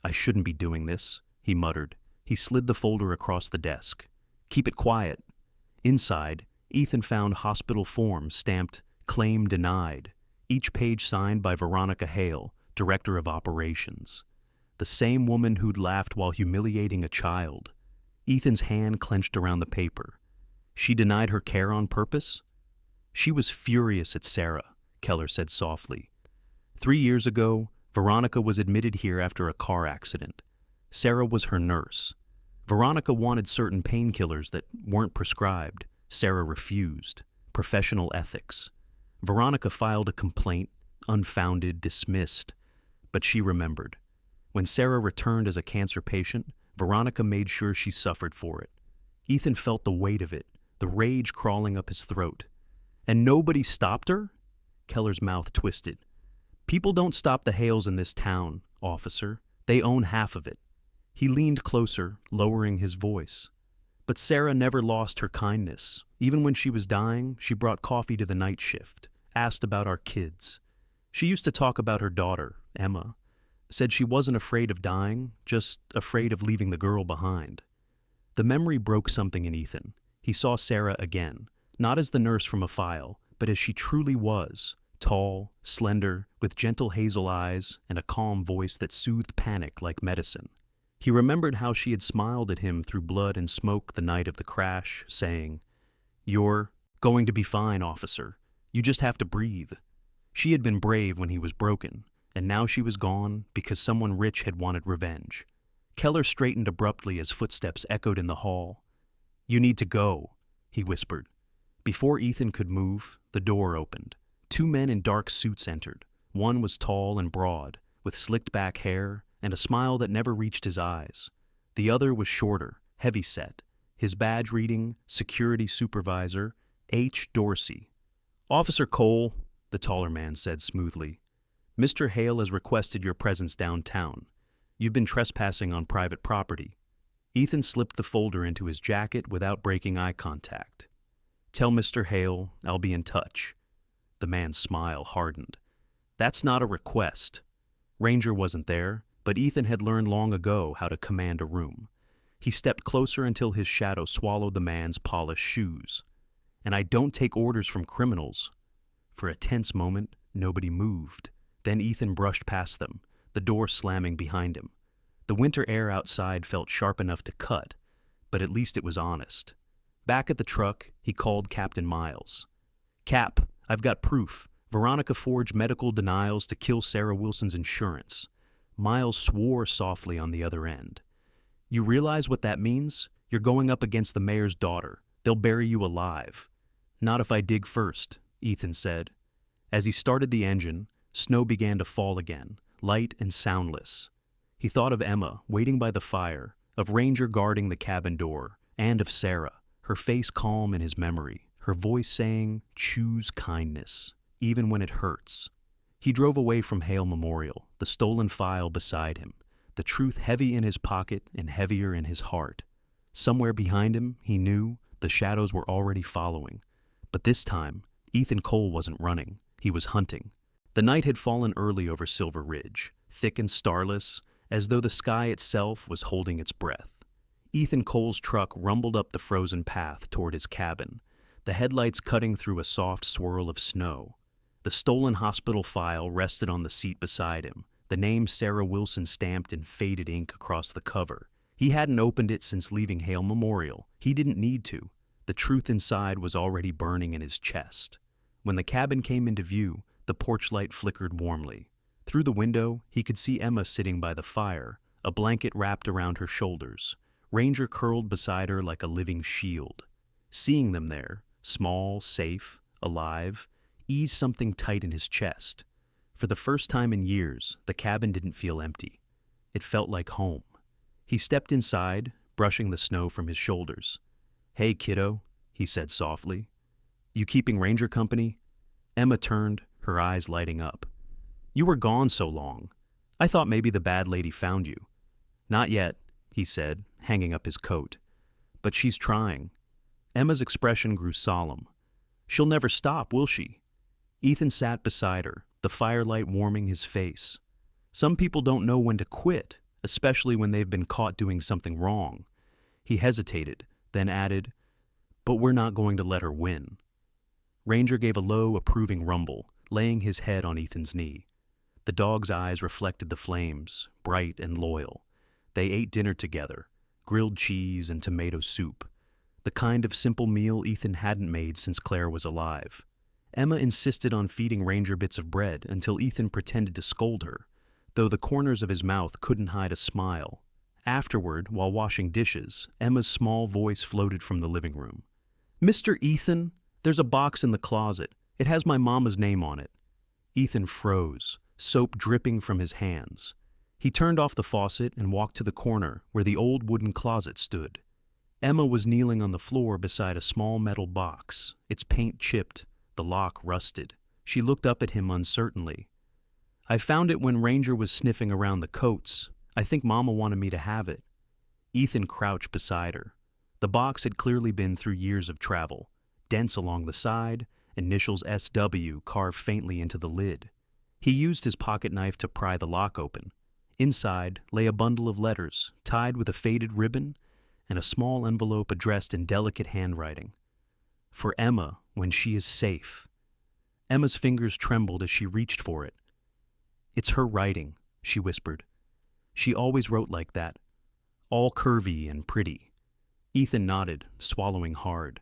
[SPEAKER 1] "I shouldn't be doing this," he muttered. He slid the folder across the desk. "Keep it quiet." Inside, Ethan found hospital forms stamped "Claim Denied," each page signed by Veronica Hale, Director of Operations. The same woman who'd laughed while humiliating a child. Ethan's hand clenched around the paper. She denied her care on purpose? "She was furious at Sarah," Keller said softly. 3 years ago, Veronica was admitted here after a car accident. Sarah was her nurse. Veronica wanted certain painkillers that weren't prescribed. Sarah refused. Professional ethics. Veronica filed a complaint, unfounded, dismissed. But she remembered. When Sarah returned as a cancer patient, Veronica made sure she suffered for it. Ethan felt the weight of it, the rage crawling up his throat. "And nobody stopped her?" Keller's mouth twisted. "People don't stop the Hales in this town, officer. They own half of it." He leaned closer, lowering his voice. "But Sarah never lost her kindness. Even when she was dying, she brought coffee to the night shift, asked about our kids. She used to talk about her daughter, Emma. Said she wasn't afraid of dying, just afraid of leaving the girl behind." The memory broke something in Ethan. He saw Sarah again, not as the nurse from a file, but as she truly was, tall, slender, with gentle hazel eyes and a calm voice that soothed panic like medicine. He remembered how she had smiled at him through blood and smoke the night of the crash, saying, "You're going to be fine, officer. You just have to breathe." She had been brave when he was broken, and now she was gone because someone rich had wanted revenge. Keller straightened abruptly as footsteps echoed in the hall. "You need to go," he whispered. Before Ethan could move, the door opened. 2 men in dark suits entered. One was tall and broad, with slicked back hair and a smile that never reached his eyes. The other was shorter, heavy-set, his badge reading Security Supervisor H. Dorsey. "Officer Cole," the taller man said smoothly, "Mr. Hale has requested your presence downtown. You've been trespassing on private property." Ethan slipped the folder into his jacket without breaking eye contact. "Tell Mr. Hale I'll be in touch." The man's smile hardened. "That's not a request." Ranger wasn't there, but Ethan had learned long ago how to command a room. He stepped closer until his shadow swallowed the man's polished shoes. "And I don't take orders from criminals." For a tense moment, nobody moved. Then Ethan brushed past them, the door slamming behind him. The winter air outside felt sharp enough to cut, but at least it was honest. Back at the truck, he called Captain Miles. "Cap, I've got proof. Veronica forged medical denials to kill Sarah Wilson's insurance." Miles swore softly on the other end. "You realize what that means? You're going up against the mayor's daughter. They'll bury you alive." "Not if I dig first," Ethan said. As he started the engine, snow began to fall again, light and soundless. He thought of Emma, waiting by the fire, of Ranger guarding the cabin door, and of Sarah, her face calm in his memory, her voice saying, "Choose kindness, even when it hurts." He drove away from Hale Memorial, the stolen file beside him, the truth heavy in his pocket and heavier in his heart. Somewhere behind him, he knew, the shadows were already following. But this time, Ethan Cole wasn't running, he was hunting. The night had fallen early over Silver Ridge, thick and starless, as though the sky itself was holding its breath. Ethan Cole's truck rumbled up the frozen path toward his cabin, the headlights cutting through a soft swirl of snow. The stolen hospital file rested on the seat beside him, the name Sarah Wilson stamped in faded ink across the cover. He hadn't opened it since leaving Hale Memorial. He didn't need to. The truth inside was already burning in his chest. When the cabin came into view, the porch light flickered warmly. Through the window, he could see Emma sitting by the fire, a blanket wrapped around her shoulders, Ranger curled beside her like a living shield. Seeing them there, small, safe, alive, eased something tight in his chest. For the first time in years, the cabin didn't feel empty. It felt like home. He stepped inside, brushing the snow from his shoulders. "Hey, kiddo," he said softly. "You keeping Ranger company?" Emma turned, her eyes lighting up. "You were gone so long. I thought maybe the bad lady found you." "Not yet," he said, hanging up his coat. "But she's trying." Emma's expression grew solemn. "She'll never stop, will she?" Ethan sat beside her, the firelight warming his face. Some people don't know when to quit, especially when they've been caught doing something wrong. He hesitated, then added, "But we're not going to let her win." Ranger gave a low, approving rumble, laying his head on Ethan's knee. The dog's eyes reflected the flames, bright and loyal. They ate dinner together, grilled cheese and tomato soup, the kind of simple meal Ethan hadn't made since Claire was alive. Emma insisted on feeding Ranger bits of bread until Ethan pretended to scold her, though the corners of his mouth couldn't hide a smile. Afterward, while washing dishes, Emma's small voice floated from the living room. "Mr. Ethan, there's a box in the closet. It has my mama's name on it." Ethan froze, soap dripping from his hands. He turned off the faucet and walked to the corner where the old wooden closet stood. Emma was kneeling on the floor beside a small metal box, its paint chipped, the lock rusted. She looked up at him uncertainly. "I found it when Ranger was sniffing around the coats. I think Mama wanted me to have it." Ethan crouched beside her. The box had clearly been through years of travel, dents along the side, initials SW carved faintly into the lid. He used his pocket knife to pry the lock open. Inside lay a bundle of letters, tied with a faded ribbon, and a small envelope addressed in delicate handwriting. "For Emma, when she is safe." Emma's fingers trembled as she reached for it. "It's her writing," she whispered. "She always wrote like that, all curvy and pretty." Ethan nodded, swallowing hard.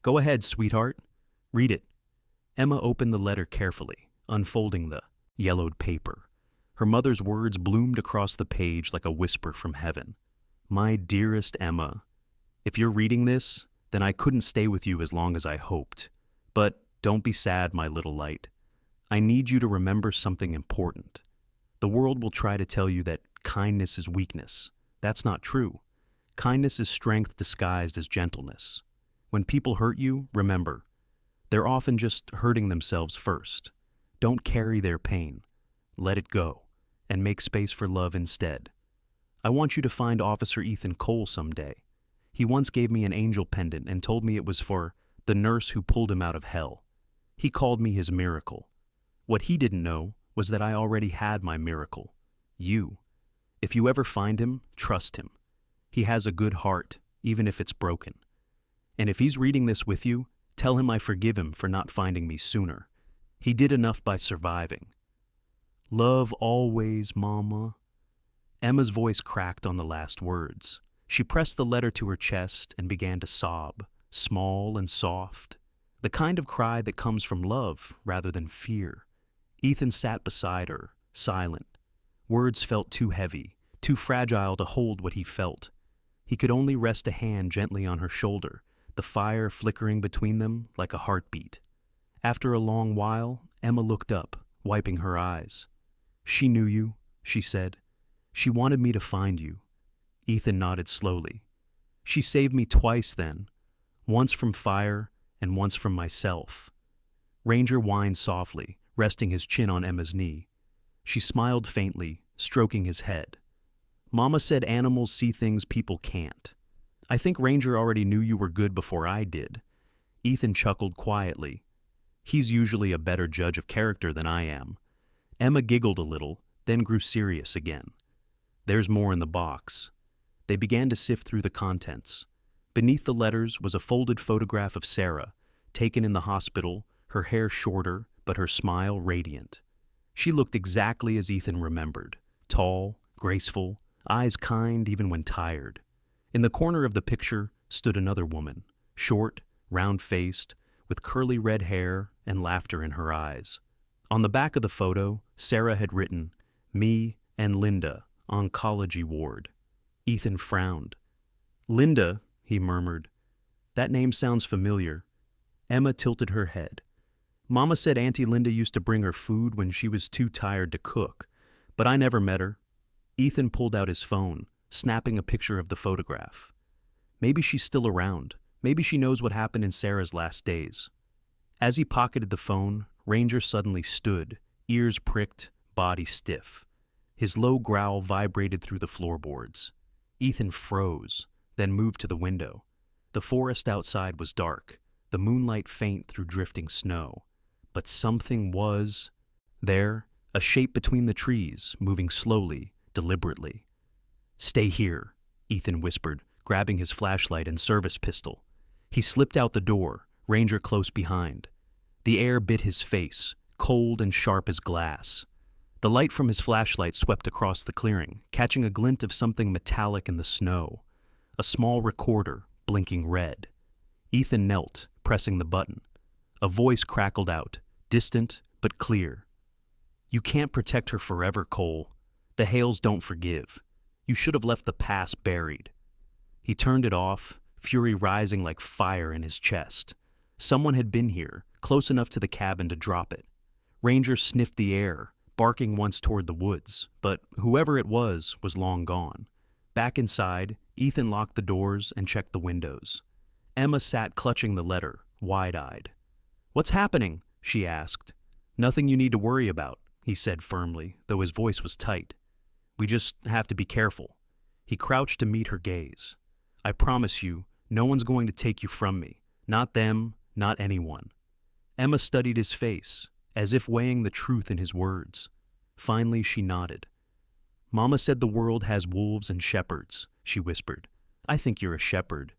[SPEAKER 1] "Go ahead, sweetheart. Read it." Emma opened the letter carefully, unfolding the yellowed paper. Her mother's words bloomed across the page like a whisper from heaven. "My dearest Emma, if you're reading this, then I couldn't stay with you as long as I hoped. But don't be sad, my little light. I need you to remember something important. The world will try to tell you that kindness is weakness. That's not true. Kindness is strength disguised as gentleness. When people hurt you, remember, they're often just hurting themselves first. Don't carry their pain. Let it go, and make space for love instead. I want you to find Officer Ethan Cole someday. He once gave me an angel pendant and told me it was for the nurse who pulled him out of hell. He called me his miracle. What he didn't know was that I already had my miracle. You. If you ever find him, trust him. He has a good heart, even if it's broken. And if he's reading this with you, tell him I forgive him for not finding me sooner. He did enough by surviving. Love always, Mama." Emma's voice cracked on the last words. She pressed the letter to her chest and began to sob, small and soft, the kind of cry that comes from love rather than fear. Ethan sat beside her, silent. Words felt too heavy, too fragile to hold what he felt. He could only rest a hand gently on her shoulder, the fire flickering between them like a heartbeat. After a long while, Emma looked up, wiping her eyes. "She knew you," she said. "She wanted me to find you." Ethan nodded slowly. "She saved me twice then. once from fire and once from myself. Ranger whined softly, resting his chin on Emma's knee. She smiled faintly, stroking his head. Mama said animals see things people can't. I think Ranger already knew you were good before I did. Ethan chuckled quietly. He's usually a better judge of character than I am. Emma giggled a little, then grew serious again. There's more in the box. They began to sift through the contents. Beneath the letters was a folded photograph of Sarah, taken in the hospital, her hair shorter, but her smile radiant. She looked exactly as Ethan remembered, tall, graceful, eyes kind even when tired. In the corner of the picture stood another woman, short, round-faced, with curly red hair and laughter in her eyes. On the back of the photo, Sarah had written, "Me and Linda, oncology ward." Ethan frowned. "Linda," he murmured. "That name sounds familiar." Emma tilted her head. "Mama said Auntie Linda used to bring her food when she was too tired to cook, but I never met her." Ethan pulled out his phone, snapping a picture of the photograph. Maybe she's still around. Maybe she knows what happened in Sarah's last days. As he pocketed the phone, Ranger suddenly stood, ears pricked, body stiff. His low growl vibrated through the floorboards. Ethan froze, then moved to the window. The forest outside was dark, the moonlight faint through drifting snow. But something was there, a shape between the trees, moving slowly, deliberately. "Stay here," Ethan whispered, grabbing his flashlight and service pistol. He slipped out the door, Ranger close behind. The air bit his face, cold and sharp as glass. The light from his flashlight swept across the clearing, catching a glint of something metallic in the snow. A small recorder, blinking red. Ethan knelt, pressing the button. A voice crackled out, distant but clear. "You can't protect her forever, Cole. The Hales don't forgive. You should have left the past buried." He turned it off, fury rising like fire in his chest. Someone had been here, close enough to the cabin to drop it. Ranger sniffed the air, barking once toward the woods, but whoever it was long gone. Back inside, Ethan locked the doors and checked the windows. Emma sat clutching the letter, wide-eyed. "What's happening?" she asked. "Nothing you need to worry about," he said firmly, though his voice was tight. "We just have to be careful." He crouched to meet her gaze. "I promise you, no one's going to take you from me. Not them, not anyone." Emma studied his face, as if weighing the truth in his words. Finally, she nodded. "Mama said the world has wolves and shepherds," she whispered. "I think you're a shepherd."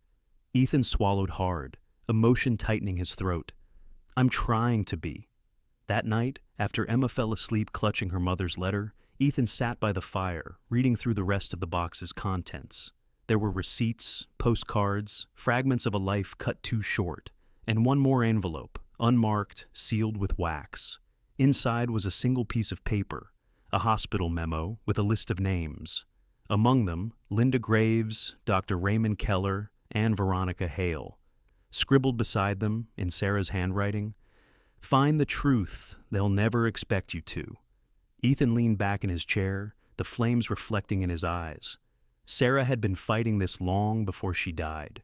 [SPEAKER 1] Ethan swallowed hard, emotion tightening his throat. "I'm trying to be." That night, after Emma fell asleep clutching her mother's letter, Ethan sat by the fire, reading through the rest of the box's contents. There were receipts, postcards, fragments of a life cut too short, and one more envelope, unmarked, sealed with wax. Inside was a single piece of paper, a hospital memo with a list of names. Among them, Linda Graves, Dr. Raymond Keller, and Veronica Hale. Scribbled beside them, in Sarah's handwriting, "Find the truth, they'll never expect you to." Ethan leaned back in his chair, the flames reflecting in his eyes. Sarah had been fighting this long before she died,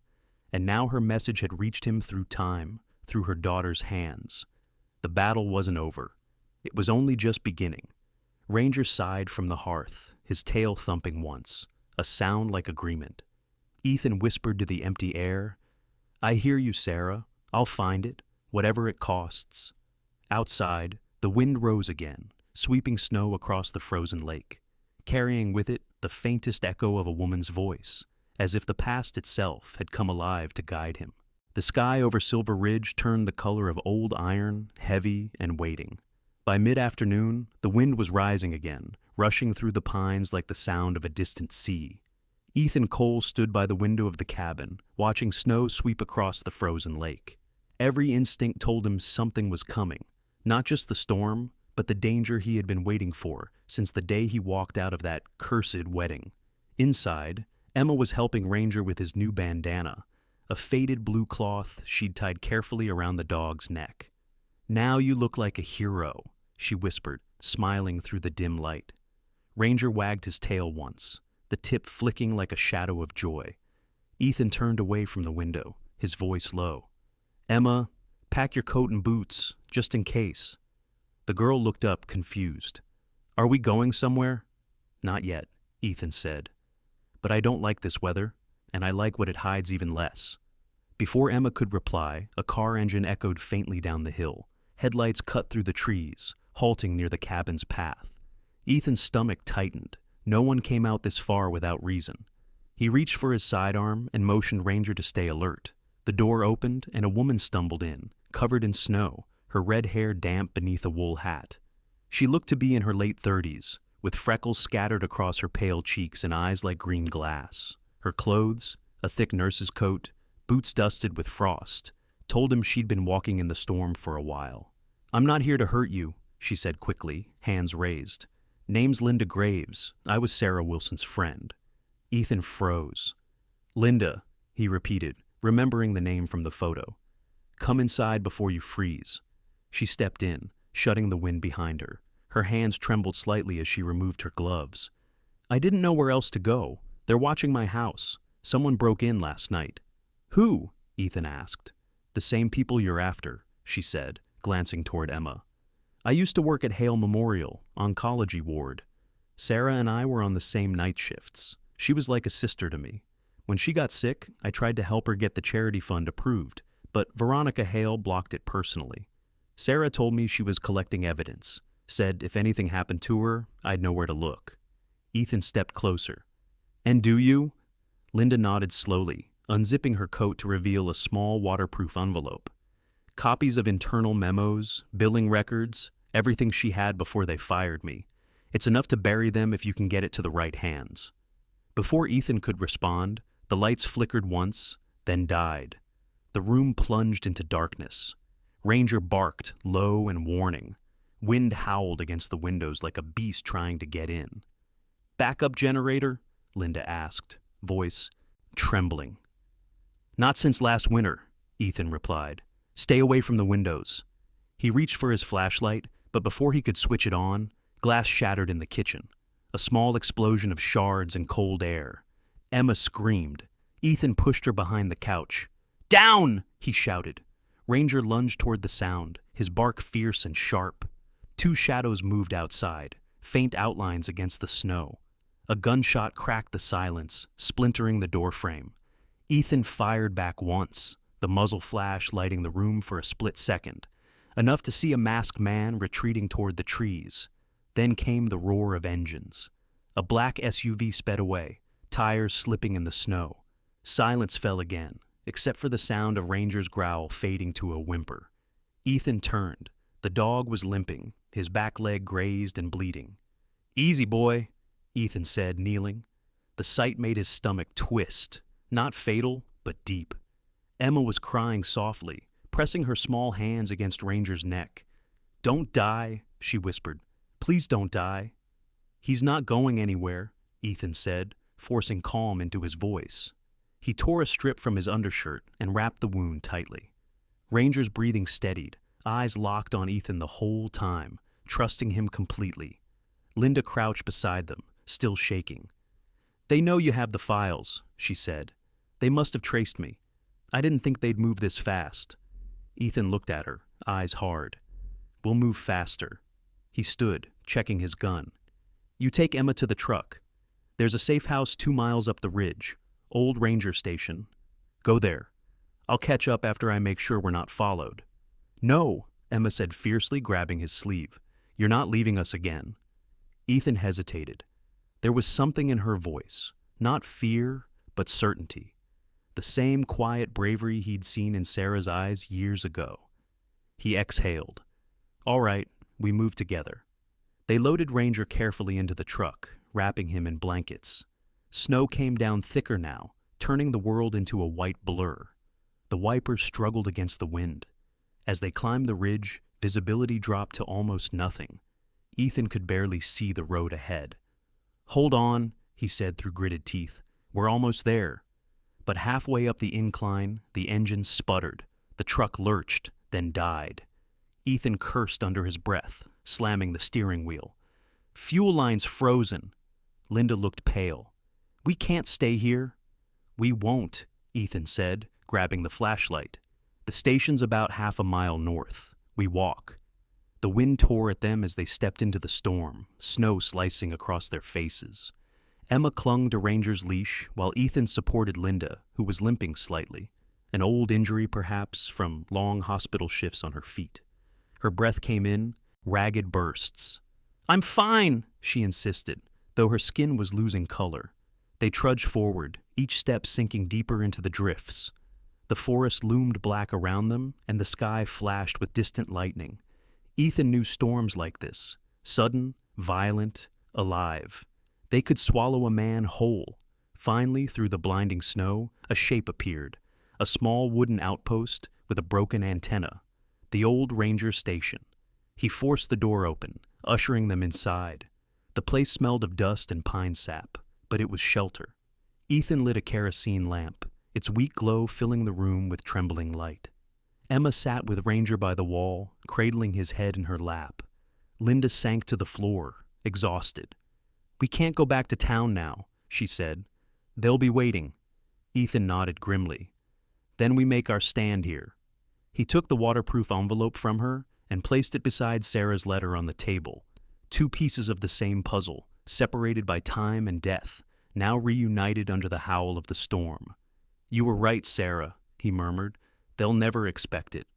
[SPEAKER 1] and now her message had reached him through time, through her daughter's hands. The battle wasn't over. It was only just beginning. Ranger sighed from the hearth, his tail thumping once, a sound like agreement. Ethan whispered to the empty air, "I hear you, Sarah. I'll find it, whatever it costs." Outside, the wind rose again, sweeping snow across the frozen lake, carrying with it the faintest echo of a woman's voice, as if the past itself had come alive to guide him. The sky over Silver Ridge turned the color of old iron, heavy and waiting. By mid-afternoon, the wind was rising again, rushing through the pines like the sound of a distant sea. Ethan Cole stood by the window of the cabin, watching snow sweep across the frozen lake. Every instinct told him something was coming, not just the storm, but the danger he had been waiting for since the day he walked out of that cursed wedding. Inside, Emma was helping Ranger with his new bandana, a faded blue cloth she'd tied carefully around the dog's neck. "Now you look like a hero," she whispered, smiling through the dim light. Ranger wagged his tail once, the tip flicking like a shadow of joy. Ethan turned away from the window, his voice low. "Emma, pack your coat and boots, just in case." The girl looked up, confused. "Are we going somewhere?" "Not yet," Ethan said. "But I don't like this weather, and I like what it hides even less." Before Emma could reply, a car engine echoed faintly down the hill. Headlights cut through the trees, halting near the cabin's path. Ethan's stomach tightened. No one came out this far without reason. He reached for his sidearm and motioned Ranger to stay alert. The door opened and a woman stumbled in, covered in snow, her red hair damp beneath a wool hat. She looked to be in her late 30s, with freckles scattered across her pale cheeks and eyes like green glass. Her clothes, a thick nurse's coat, boots dusted with frost, told him she'd been walking in the storm for a while. "I'm not here to hurt you," she said quickly, hands raised. "Name's Linda Graves. I was Sarah Wilson's friend." Ethan froze. "Linda," he repeated, remembering the name from the photo. "Come inside before you freeze." She stepped in, shutting the wind behind her. Her hands trembled slightly as she removed her gloves. "I didn't know where else to go. They're watching my house. Someone broke in last night." "Who?" Ethan asked. "The same people you're after," she said, glancing toward Emma. "I used to work at Hale Memorial, oncology ward. Sarah and I were on the same night shifts. She was like a sister to me. When she got sick, I tried to help her get the charity fund approved, but Veronica Hale blocked it personally. Sarah told me she was collecting evidence, said if anything happened to her, I'd know where to look." Ethan stepped closer. "And do you?" Linda nodded slowly, unzipping her coat to reveal a small waterproof envelope. Copies of internal memos, billing records, everything she had before they fired me. It's enough to bury them if you can get it to the right hands. Before Ethan could respond, the lights flickered once, then died. The room plunged into darkness. Ranger barked, low and warning. Wind howled against the windows like a beast trying to get in. "Backup generator?" Linda asked, voice trembling. "Not since last winter," Ethan replied. "Stay away from the windows." He reached for his flashlight, but before he could switch it on, glass shattered in the kitchen. A small explosion of shards and cold air. Emma screamed. Ethan pushed her behind the couch. "Down!" he shouted. Ranger lunged toward the sound, his bark fierce and sharp. Two shadows moved outside, faint outlines against the snow. A gunshot cracked the silence, splintering the doorframe. Ethan fired back once, the muzzle flash lighting the room for a split second, enough to see a masked man retreating toward the trees. Then came the roar of engines. A black SUV sped away, tires slipping in the snow. Silence fell again, except for the sound of Ranger's growl fading to a whimper. Ethan turned. The dog was limping, his back leg grazed and bleeding. "Easy, boy," Ethan said, kneeling. The sight made his stomach twist, not fatal, but deep. Emma was crying softly, pressing her small hands against Ranger's neck. "Don't die," she whispered. "Please don't die." "He's not going anywhere," Ethan said, forcing calm into his voice. He tore a strip from his undershirt and wrapped the wound tightly. Ranger's breathing steadied, eyes locked on Ethan the whole time, trusting him completely. Linda crouched beside them, still shaking. "They know you have the files," she said. "They must have traced me. I didn't think they'd move this fast." Ethan looked at her, eyes hard. "We'll move faster." He stood, checking his gun. "You take Emma to the truck. There's a safe house 2 miles up the ridge, old ranger station. Go there. I'll catch up after I make sure we're not followed." "No," Emma said fiercely, grabbing his sleeve. "You're not leaving us again." Ethan hesitated. There was something in her voice, not fear, but certainty. The same quiet bravery he'd seen in Sarah's eyes years ago. He exhaled. "All right, we move together." They loaded Ranger carefully into the truck, wrapping him in blankets. Snow came down thicker now, turning the world into a white blur. The wipers struggled against the wind. As they climbed the ridge, visibility dropped to almost nothing. Ethan could barely see the road ahead. "Hold on," he said through gritted teeth. "We're almost there." But halfway up the incline, the engine sputtered. The truck lurched, then died. Ethan cursed under his breath, slamming the steering wheel. "Fuel line's frozen." Linda looked pale. "We can't stay here." "We won't," Ethan said, grabbing the flashlight. "The station's about half a mile north. We walk." The wind tore at them as they stepped into the storm, snow slicing across their faces. Emma clung to Ranger's leash while Ethan supported Linda, who was limping slightly, an old injury perhaps from long hospital shifts on her feet. Her breath came in, ragged bursts. "I'm fine," she insisted, though her skin was losing color. They trudged forward, each step sinking deeper into the drifts. The forest loomed black around them, and the sky flashed with distant lightning. Ethan knew storms like this, sudden, violent, alive. They could swallow a man whole. Finally, through the blinding snow, a shape appeared, a small wooden outpost with a broken antenna, the old ranger station. He forced the door open, ushering them inside. The place smelled of dust and pine sap, but it was shelter. Ethan lit a kerosene lamp, its weak glow filling the room with trembling light. Emma sat with Ranger by the wall, cradling his head in her lap. Linda sank to the floor, exhausted. "We can't go back to town now," she said. "They'll be waiting." Ethan nodded grimly. "Then we make our stand here." He took the waterproof envelope from her and placed it beside Sarah's letter on the table. Two pieces of the same puzzle, separated by time and death, now reunited under the howl of the storm. "You were right, Sarah," he murmured. "They'll never expect it."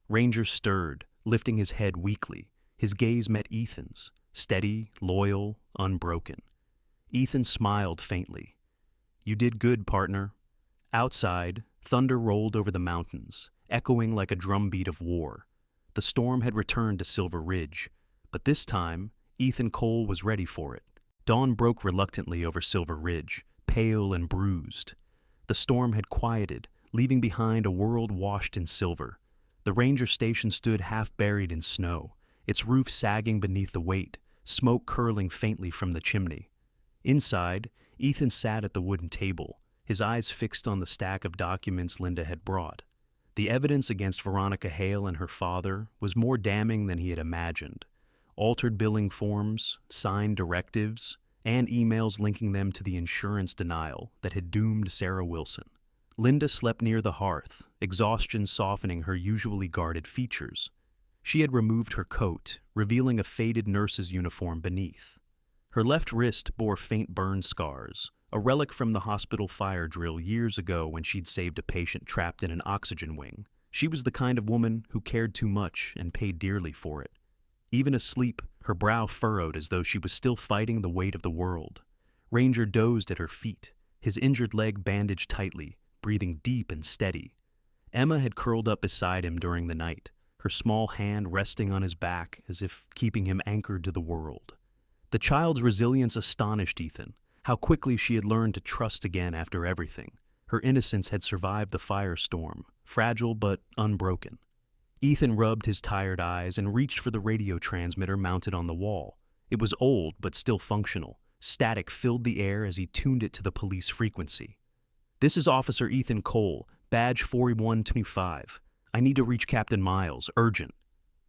[SPEAKER 1] Ranger stirred, lifting his head weakly. His gaze met Ethan's, steady, loyal, unbroken. Ethan smiled faintly. "You did good, partner." Outside, thunder rolled over the mountains, echoing like a drumbeat of war. The storm had returned to Silver Ridge, but this time, Ethan Cole was ready for it. Dawn broke reluctantly over Silver Ridge, pale and bruised. The storm had quieted, leaving behind a world washed in silver. The ranger station stood half buried in snow, its roof sagging beneath the weight, smoke curling faintly from the chimney. Inside, Ethan sat at the wooden table, his eyes fixed on the stack of documents Linda had brought. The evidence against Veronica Hale and her father was more damning than he had imagined. Altered billing forms, signed directives, and emails linking them to the insurance denial that had doomed Sarah Wilson. Linda slept near the hearth, exhaustion softening her usually guarded features. She had removed her coat, revealing a faded nurse's uniform beneath. Her left wrist bore faint burn scars, a relic from the hospital fire drill years ago when she'd saved a patient trapped in an oxygen wing. She was the kind of woman who cared too much and paid dearly for it. Even asleep, her brow furrowed as though she was still fighting the weight of the world. Ranger dozed at her feet, his injured leg bandaged tightly, breathing deep and steady. Emma had curled up beside him during the night, her small hand resting on his back as if keeping him anchored to the world. The child's resilience astonished Ethan, how quickly she had learned to trust again after everything. Her innocence had survived the firestorm, fragile but unbroken. Ethan rubbed his tired eyes and reached for the radio transmitter mounted on the wall. It was old but still functional. Static filled the air as he tuned it to the police frequency. "This is Officer Ethan Cole, badge 4125. I need to reach Captain Miles, urgent."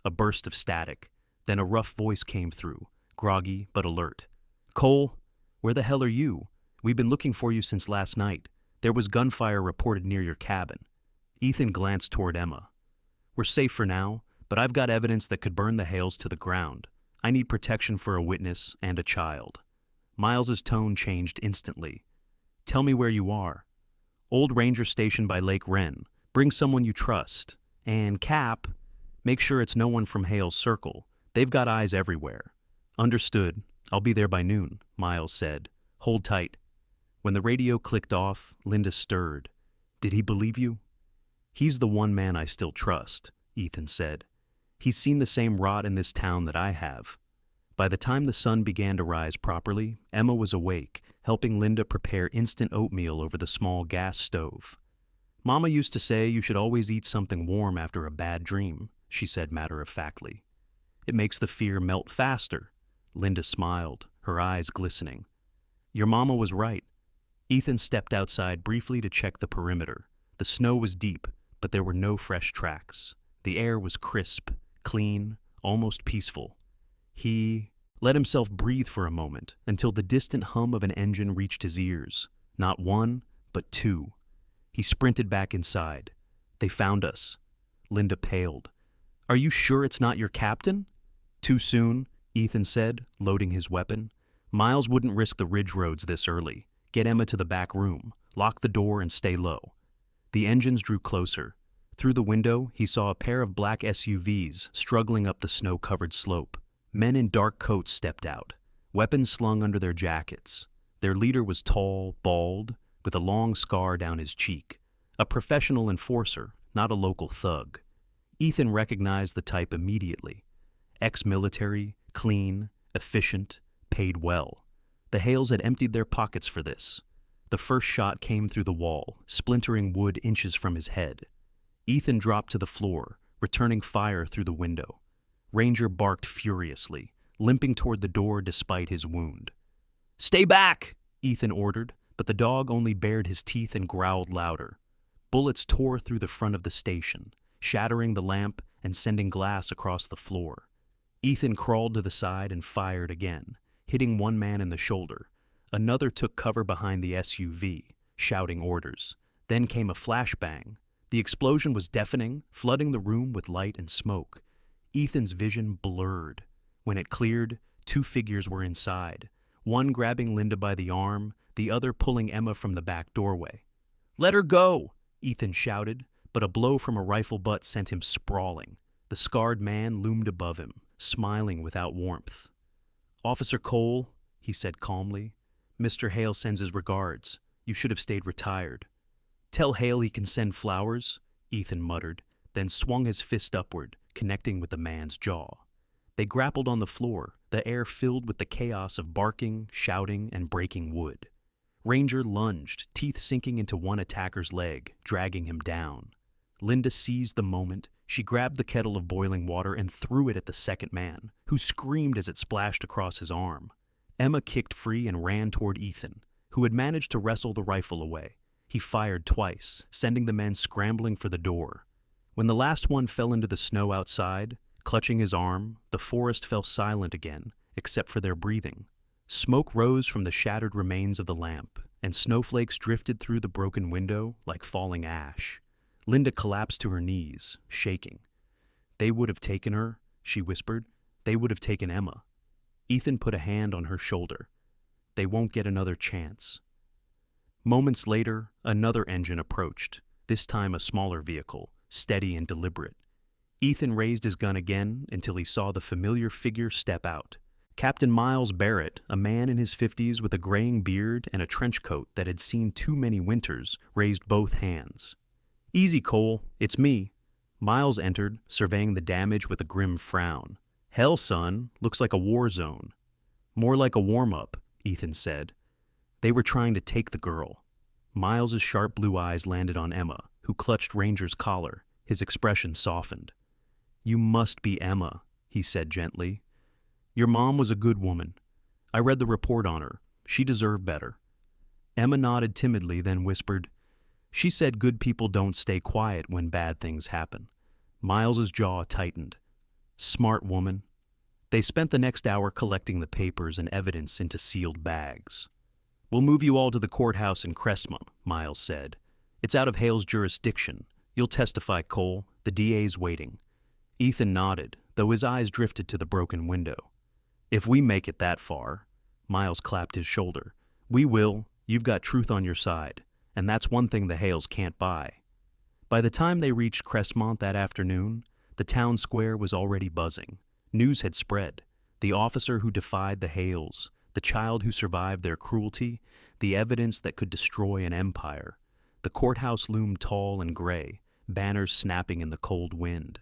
[SPEAKER 1] A burst of static. Then a rough voice came through, groggy but alert. "Cole, where the hell are you? We've been looking for you since last night. There was gunfire reported near your cabin." Ethan glanced toward Emma. "We're safe for now, but I've got evidence that could burn the Hales to the ground. I need protection for a witness and a child." Miles's tone changed instantly. "Tell me where you are." "Old Ranger Station by Lake Wren. Bring someone you trust. And Cap, make sure it's no one from Hale's circle. They've got eyes everywhere." "Understood. I'll be there by noon," Miles said. "Hold tight." When the radio clicked off, Linda stirred. "Did he believe you?" "He's the one man I still trust," Ethan said. "He's seen the same rot in this town that I have." By the time the sun began to rise properly, Emma was awake, helping Linda prepare instant oatmeal over the small gas stove. "Mama used to say you should always eat something warm after a bad dream," she said matter-of-factly. "It makes the fear melt faster." Linda smiled, her eyes glistening. "Your mama was right." Ethan stepped outside briefly to check the perimeter. The snow was deep, but there were no fresh tracks. The air was crisp, clean, almost peaceful. He let himself breathe for a moment until the distant hum of an engine reached his ears. Not one, but two. He sprinted back inside. "They found us." Linda paled. "Are you sure it's not your captain?" "Too soon," Ethan said, loading his weapon. "Miles wouldn't risk the ridge roads this early. Get Emma to the back room. Lock the door and stay low." The engines drew closer. Through the window, he saw a pair of black SUVs struggling up the snow-covered slope. Men in dark coats stepped out, weapons slung under their jackets. Their leader was tall, bald, with a long scar down his cheek. A professional enforcer, not a local thug. Ethan recognized the type immediately. Ex-military, clean, efficient, paid well. The Hales had emptied their pockets for this. The first shot came through the wall, splintering wood inches from his head. Ethan dropped to the floor, returning fire through the window. Ranger barked furiously, limping toward the door despite his wound. "Stay back!" Ethan ordered, but the dog only bared his teeth and growled louder. Bullets tore through the front of the station, shattering the lamp and sending glass across the floor. Ethan crawled to the side and fired again, hitting one man in the shoulder. Another took cover behind the SUV, shouting orders. Then came a flashbang. The explosion was deafening, flooding the room with light and smoke. Ethan's vision blurred. When it cleared, two figures were inside, one grabbing Linda by the arm, the other pulling Emma from the back doorway. "Let her go!" Ethan shouted, but a blow from a rifle butt sent him sprawling. The scarred man loomed above him, smiling without warmth. "Officer Cole," he said calmly, "Mr. Hale sends his regards. You should have stayed retired." "Tell Hale he can send flowers," Ethan muttered, then swung his fist upward, connecting with the man's jaw. They grappled on the floor, the air filled with the chaos of barking, shouting, and breaking wood. Ranger lunged, teeth sinking into one attacker's leg, dragging him down. Linda seized the moment. She grabbed the kettle of boiling water and threw it at the second man, who screamed as it splashed across his arm. Emma kicked free and ran toward Ethan, who had managed to wrestle the rifle away. He fired twice, sending the men scrambling for the door. When the last one fell into the snow outside, clutching his arm, the forest fell silent again, except for their breathing. Smoke rose from the shattered remains of the lamp, and snowflakes drifted through the broken window like falling ash. Linda collapsed to her knees, shaking. "They would have taken her," she whispered. "They would have taken Emma." Ethan put a hand on her shoulder. "They won't get another chance." Moments later, another engine approached, this time a smaller vehicle, steady and deliberate. Ethan raised his gun again until he saw the familiar figure step out. Captain Miles Barrett, a man in his 50s with a graying beard and a trench coat that had seen too many winters, raised both hands. "Easy, Cole, it's me." Miles entered, surveying the damage with a grim frown. "Hell, son, looks like a war zone." "More like a warm-up," Ethan said. "They were trying to take the girl." Miles's sharp blue eyes landed on Emma, who clutched Ranger's collar. His expression softened. "You must be Emma," he said gently. "Your mom was a good woman. I read the report on her. She deserved better." Emma nodded timidly, then whispered, "She said good people don't stay quiet when bad things happen." Miles's jaw tightened. "Smart woman." They spent the next hour collecting the papers and evidence into sealed bags. "We'll move you all to the courthouse in Crestmont," Miles said. "It's out of Hale's jurisdiction. You'll testify, Cole. The DA's waiting." Ethan nodded, though his eyes drifted to the broken window. "If we make it that far," Miles clapped his shoulder. "We will. You've got truth on your side, and that's one thing the Hales can't buy." By the time they reached Crestmont that afternoon, the town square was already buzzing. News had spread. The officer who defied the Hales, the child who survived their cruelty, the evidence that could destroy an empire. The courthouse loomed tall and gray, banners snapping in the cold wind.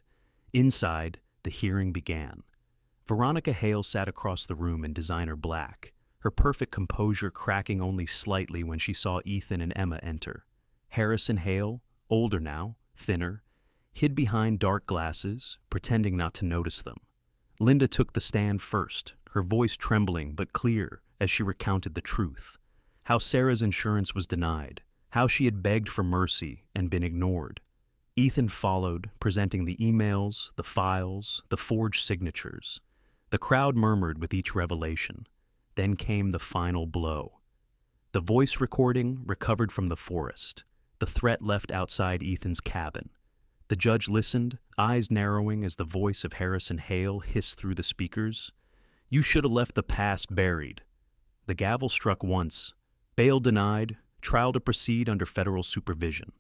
[SPEAKER 1] Inside, the hearing began. Veronica Hale sat across the room in designer black, her perfect composure cracking only slightly when she saw Ethan and Emma enter. Harrison Hale, older now, thinner, hid behind dark glasses, pretending not to notice them. Linda took the stand first, her voice trembling but clear as she recounted the truth. How Sarah's insurance was denied, how she had begged for mercy and been ignored. Ethan followed, presenting the emails, the files, the forged signatures. The crowd murmured with each revelation. Then came the final blow. The voice recording recovered from the forest. the threat left outside Ethan's cabin. The judge listened, eyes narrowing as the voice of Harrison Hale hissed through the speakers. "You should have left the past buried." The gavel struck once. Bail denied, trial to proceed under federal supervision.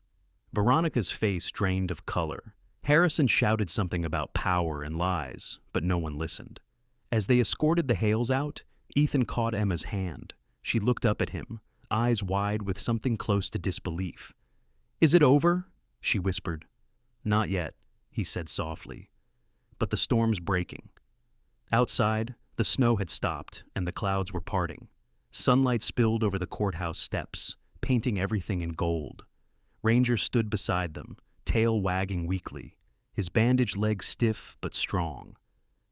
[SPEAKER 1] Veronica's face drained of color. Harrison shouted something about power and lies, but no one listened. As they escorted the Hales out, Ethan caught Emma's hand. She looked up at him, eyes wide with something close to disbelief. "Is it over?" she whispered. "Not yet," he said softly. "But the storm's breaking." Outside, the snow had stopped and the clouds were parting. Sunlight spilled over the courthouse steps, painting everything in gold. Ranger stood beside them, tail wagging weakly, his bandaged legs stiff but strong.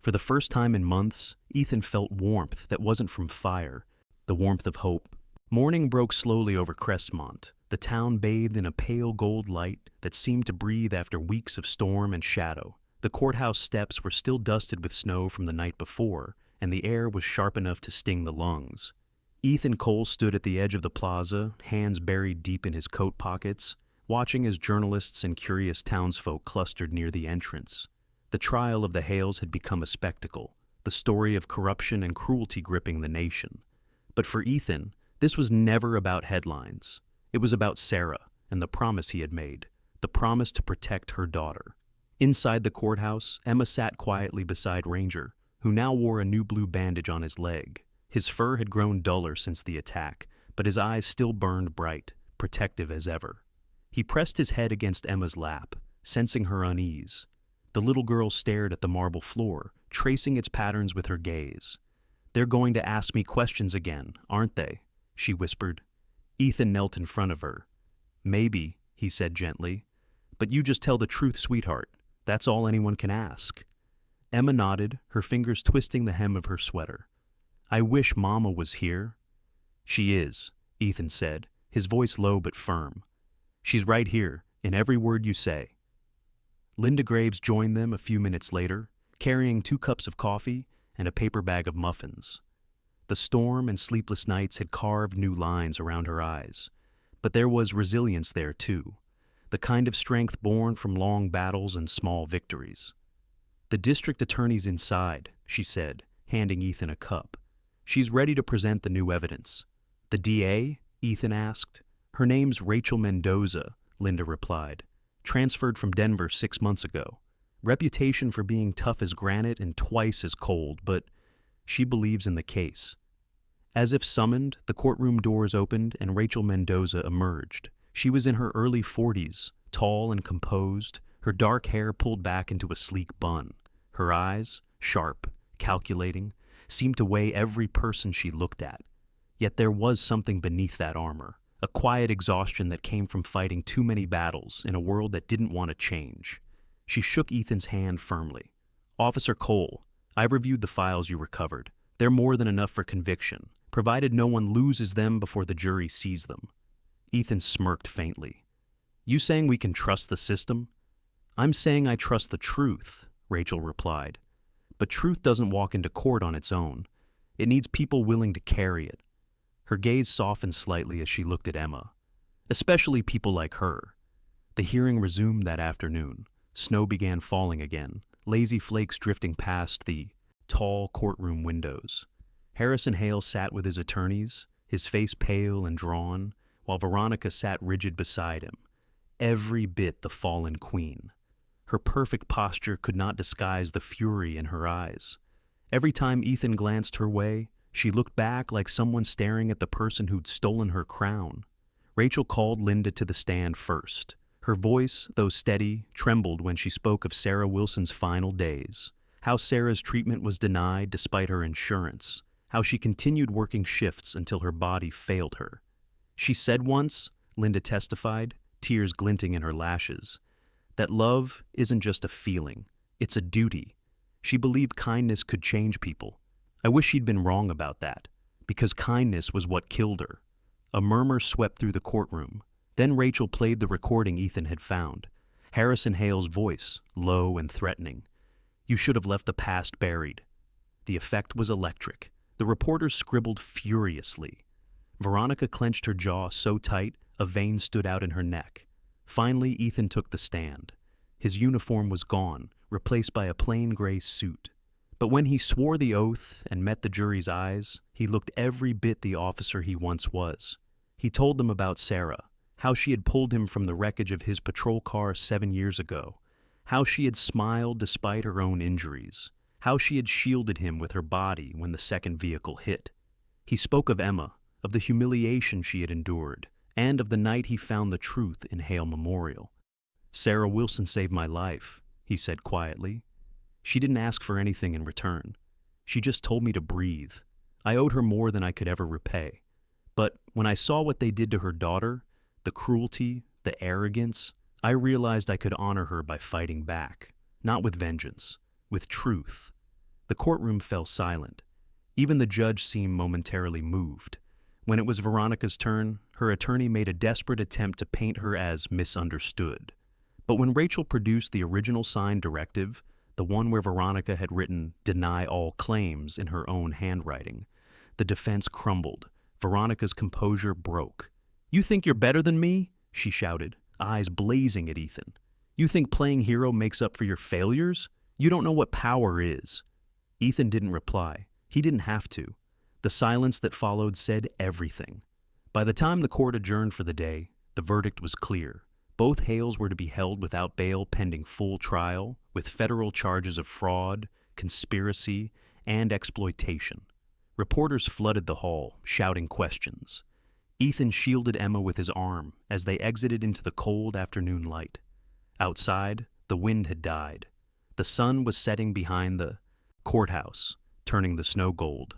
[SPEAKER 1] For the first time in months, Ethan felt warmth that wasn't from fire, the warmth of hope. Morning broke slowly over Crestmont, the town bathed in a pale gold light that seemed to breathe after weeks of storm and shadow. The courthouse steps were still dusted with snow from the night before, and the air was sharp enough to sting the lungs. Ethan Cole stood at the edge of the plaza, hands buried deep in his coat pockets, watching as journalists and curious townsfolk clustered near the entrance. The trial of the Hales had become a spectacle, the story of corruption and cruelty gripping the nation. But for Ethan, this was never about headlines. It was about Sarah and the promise he had made, the promise to protect her daughter. Inside the courthouse, Emma sat quietly beside Ranger, who now wore a new blue bandage on his leg. His fur had grown duller since the attack, but his eyes still burned bright, protective as ever. He pressed his head against Emma's lap, sensing her unease. The little girl stared at the marble floor, tracing its patterns with her gaze. "They're going to ask me questions again, aren't they?" she whispered. Ethan knelt in front of her. "Maybe," he said gently. "But you just tell the truth, sweetheart. That's all anyone can ask." Emma nodded, her fingers twisting the hem of her sweater. "I wish Mama was here." "She is," Ethan said, his voice low but firm. "She's right here, in every word you say." Linda Graves joined them a few minutes later, carrying 2 cups of coffee and a paper bag of muffins. The storm and sleepless nights had carved new lines around her eyes, but there was resilience there too, the kind of strength born from long battles and small victories. "The district attorney's inside," she said, handing Ethan a cup. "She's ready to present the new evidence." "The DA?" Ethan asked. "Her name's Rachel Mendoza," Linda replied. "Transferred from Denver 6 months ago. Reputation for being tough as granite and twice as cold, but she believes in the case." As if summoned, the courtroom doors opened and Rachel Mendoza emerged. She was in her early 40s, tall and composed, her dark hair pulled back into a sleek bun. Her eyes, sharp, calculating, seemed to weigh every person she looked at. Yet there was something beneath that armor, a quiet exhaustion that came from fighting too many battles in a world that didn't want to change. She shook Ethan's hand firmly. "Officer Cole, I've reviewed the files you recovered. They're more than enough for conviction, provided no one loses them before the jury sees them." Ethan smirked faintly. "You saying we can trust the system?" "I'm saying I trust the truth," Rachel replied. "But truth doesn't walk into court on its own. It needs people willing to carry it." Her gaze softened slightly as she looked at Emma. "Especially people like her." The hearing resumed that afternoon. Snow began falling again, lazy flakes drifting past the tall courtroom windows. Harrison Hale sat with his attorneys, his face pale and drawn, while Veronica sat rigid beside him, every bit the fallen queen. Her perfect posture could not disguise the fury in her eyes. Every time Ethan glanced her way, she looked back like someone staring at the person who'd stolen her crown. Rachel called Linda to the stand first. Her voice, though steady, trembled when she spoke of Sarah Wilson's final days, how Sarah's treatment was denied despite her insurance, how she continued working shifts until her body failed her. "She said once," Linda testified, tears glinting in her lashes, "that love isn't just a feeling, it's a duty. She believed kindness could change people. I wish she'd been wrong about that, because kindness was what killed her." A murmur swept through the courtroom. Then Rachel played the recording Ethan had found. Harrison Hale's voice, low and threatening. "You should have left the past buried." The effect was electric. The reporters scribbled furiously. Veronica clenched her jaw so tight, A vein stood out in her neck. Finally, Ethan took the stand. His uniform was gone, replaced by a plain gray suit. But when he swore the oath and met the jury's eyes, he looked every bit the officer he once was. He told them about Sarah, how she had pulled him from the wreckage of his patrol car 7 years ago, how she had smiled despite her own injuries, how she had shielded him with her body when the second vehicle hit. He spoke of Emma, of the humiliation she had endured, and of the night he found the truth in Hale Memorial. "Sarah Wilson saved my life," he said quietly. "She didn't ask for anything in return. She just told me to breathe. I owed her more than I could ever repay. But when I saw what they did to her daughter, the cruelty, the arrogance, I realized I could honor her by fighting back, not with vengeance, with truth." The courtroom fell silent. Even the judge seemed momentarily moved. When it was Veronica's turn, her attorney made a desperate attempt to paint her as misunderstood. But when Rachel produced the original signed directive, the one where Veronica had written "deny all claims" in her own handwriting, the defense crumbled. Veronica's composure broke. "You think you're better than me?" she shouted, eyes blazing at Ethan. "You think playing hero makes up for your failures? You don't know what power is." Ethan didn't reply. He didn't have to. The silence that followed said everything. By the time the court adjourned for the day, the verdict was clear. Both Hales were to be held without bail pending full trial, with federal charges of fraud, conspiracy, and exploitation. Reporters flooded the hall, shouting questions. Ethan shielded Emma with his arm as they exited into the cold afternoon light. Outside, the wind had died. The sun was setting behind the courthouse, turning the snow gold.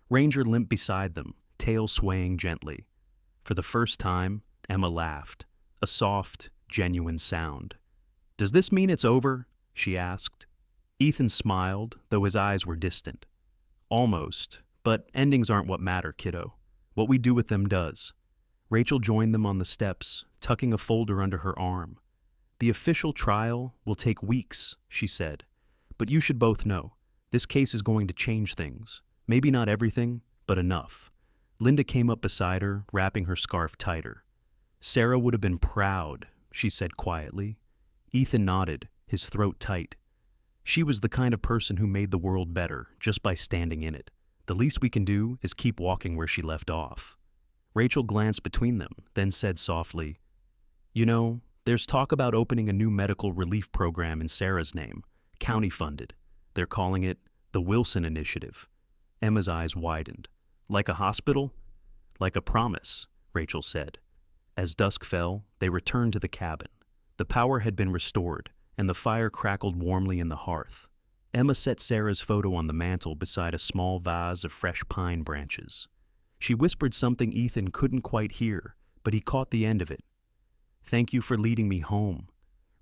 [SPEAKER 1] Ranger limped beside them, tail swaying gently. For the first time, Emma laughed, a soft, genuine sound. "Does this mean it's over?" she asked. Ethan smiled, though his eyes were distant. "Almost, but endings aren't what matter, kiddo. What we do with them does." Rachel joined them on the steps, tucking a folder under her arm. "The official trial will take weeks," she said. "But you should both know, this case is going to change things. Maybe not everything, but enough." Linda came up beside her, wrapping her scarf tighter. "Sarah would have been proud," she said quietly. Ethan nodded, his throat tight. "She was the kind of person who made the world better just by standing in it. The least we can do is keep walking where she left off." Rachel glanced between them, then said softly, "You know, there's talk about opening a new medical relief program in Sarah's name, county-funded. They're calling it the Wilson Initiative." Emma's eyes widened. "Like a hospital?" "Like a promise," Rachel said. As dusk fell, they returned to the cabin. The power had been restored, and the fire crackled warmly in the hearth. Emma set Sarah's photo on the mantel beside a small vase of fresh pine branches. She whispered something Ethan couldn't quite hear, but he caught the end of it. "Thank you for leading me home."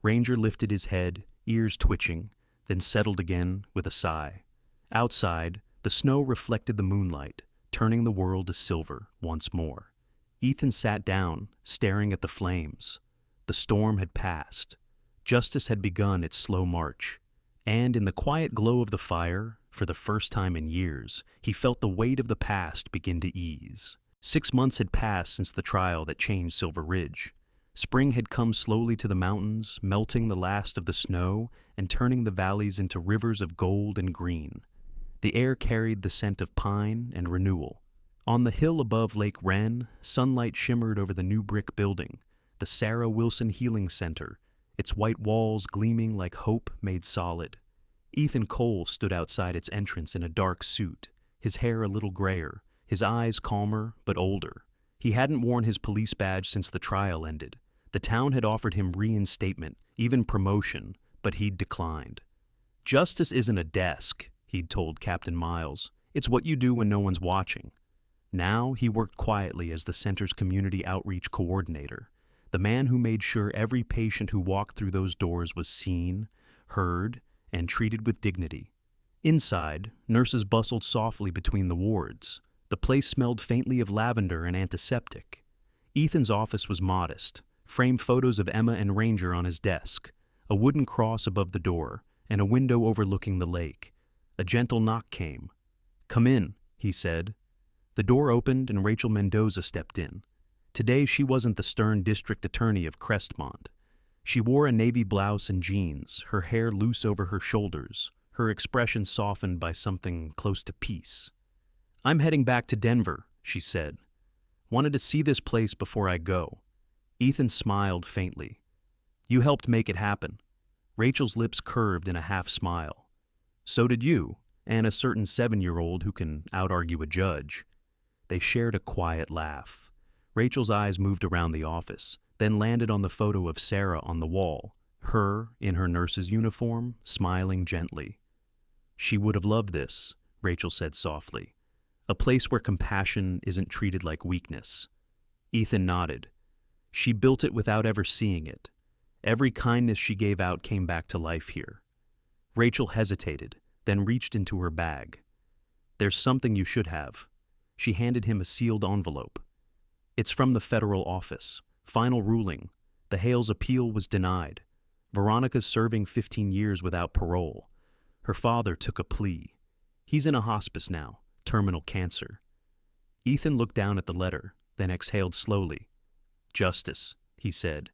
[SPEAKER 1] Ranger lifted his head, ears twitching, then settled again with a sigh. Outside, the snow reflected the moonlight, turning the world to silver once more. Ethan sat down, staring at the flames. The storm had passed. Justice had begun its slow march. And in the quiet glow of the fire, for the first time in years, he felt the weight of the past begin to ease. 6 months had passed since the trial that changed Silver Ridge. Spring had come slowly to the mountains, melting the last of the snow and turning the valleys into rivers of gold and green. The air carried the scent of pine and renewal. On the hill above Lake Wren, sunlight shimmered over the new brick building, the Sarah Wilson Healing Center, its white walls gleaming like hope made solid. Ethan Cole stood outside its entrance in a dark suit, his hair a little grayer, his eyes calmer but older. He hadn't worn his police badge since the trial ended. The town had offered him reinstatement, even promotion, but he'd declined. "Justice isn't a desk," he'd told Captain Miles. "It's what you do when no one's watching." Now he worked quietly as the center's community outreach coordinator, the man who made sure every patient who walked through those doors was seen, heard, and treated with dignity. Inside, nurses bustled softly between the wards. The place smelled faintly of lavender and antiseptic. Ethan's office was modest, framed photos of Emma and Ranger on his desk, a wooden cross above the door, and a window overlooking the lake. A gentle knock came. "Come in," he said. The door opened and Rachel Mendoza stepped in. Today she wasn't the stern district attorney of Crestmont. She wore a navy blouse and jeans, her hair loose over her shoulders, her expression softened by something close to peace. "I'm heading back to Denver," she said. "Wanted to see this place before I go." Ethan smiled faintly. "You helped make it happen." Rachel's lips curved in a half-smile. "So did you, and a certain 7-year-old who can out-argue a judge." They shared a quiet laugh. Rachel's eyes moved around the office, then landed on the photo of Sarah on the wall, her, in her nurse's uniform, smiling gently. "She would have loved this," Rachel said softly. "A place where compassion isn't treated like weakness." Ethan nodded. "She built it without ever seeing it. Every kindness she gave out came back to life here." Rachel hesitated, then reached into her bag. "There's something you should have." She handed him a sealed envelope. "It's from the federal office. Final ruling. The Hales' appeal was denied. Veronica's serving 15 years without parole. Her father took a plea. He's in a hospice now, terminal cancer." Ethan looked down at the letter, then exhaled slowly. "Justice," he said,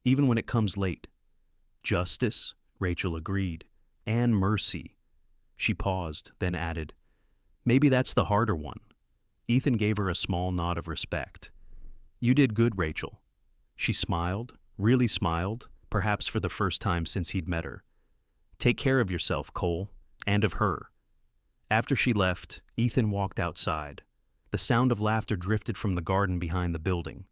[SPEAKER 1] "even when it comes late." "Justice," Rachel agreed, "and mercy." She paused, then added, "Maybe that's the harder one." Ethan gave her a small nod of respect. "You did good, Rachel." She smiled, really smiled, perhaps for the first time since he'd met her. "Take care of yourself, Cole, and of her." After she left, Ethan walked outside. The sound of laughter drifted from the garden behind the building.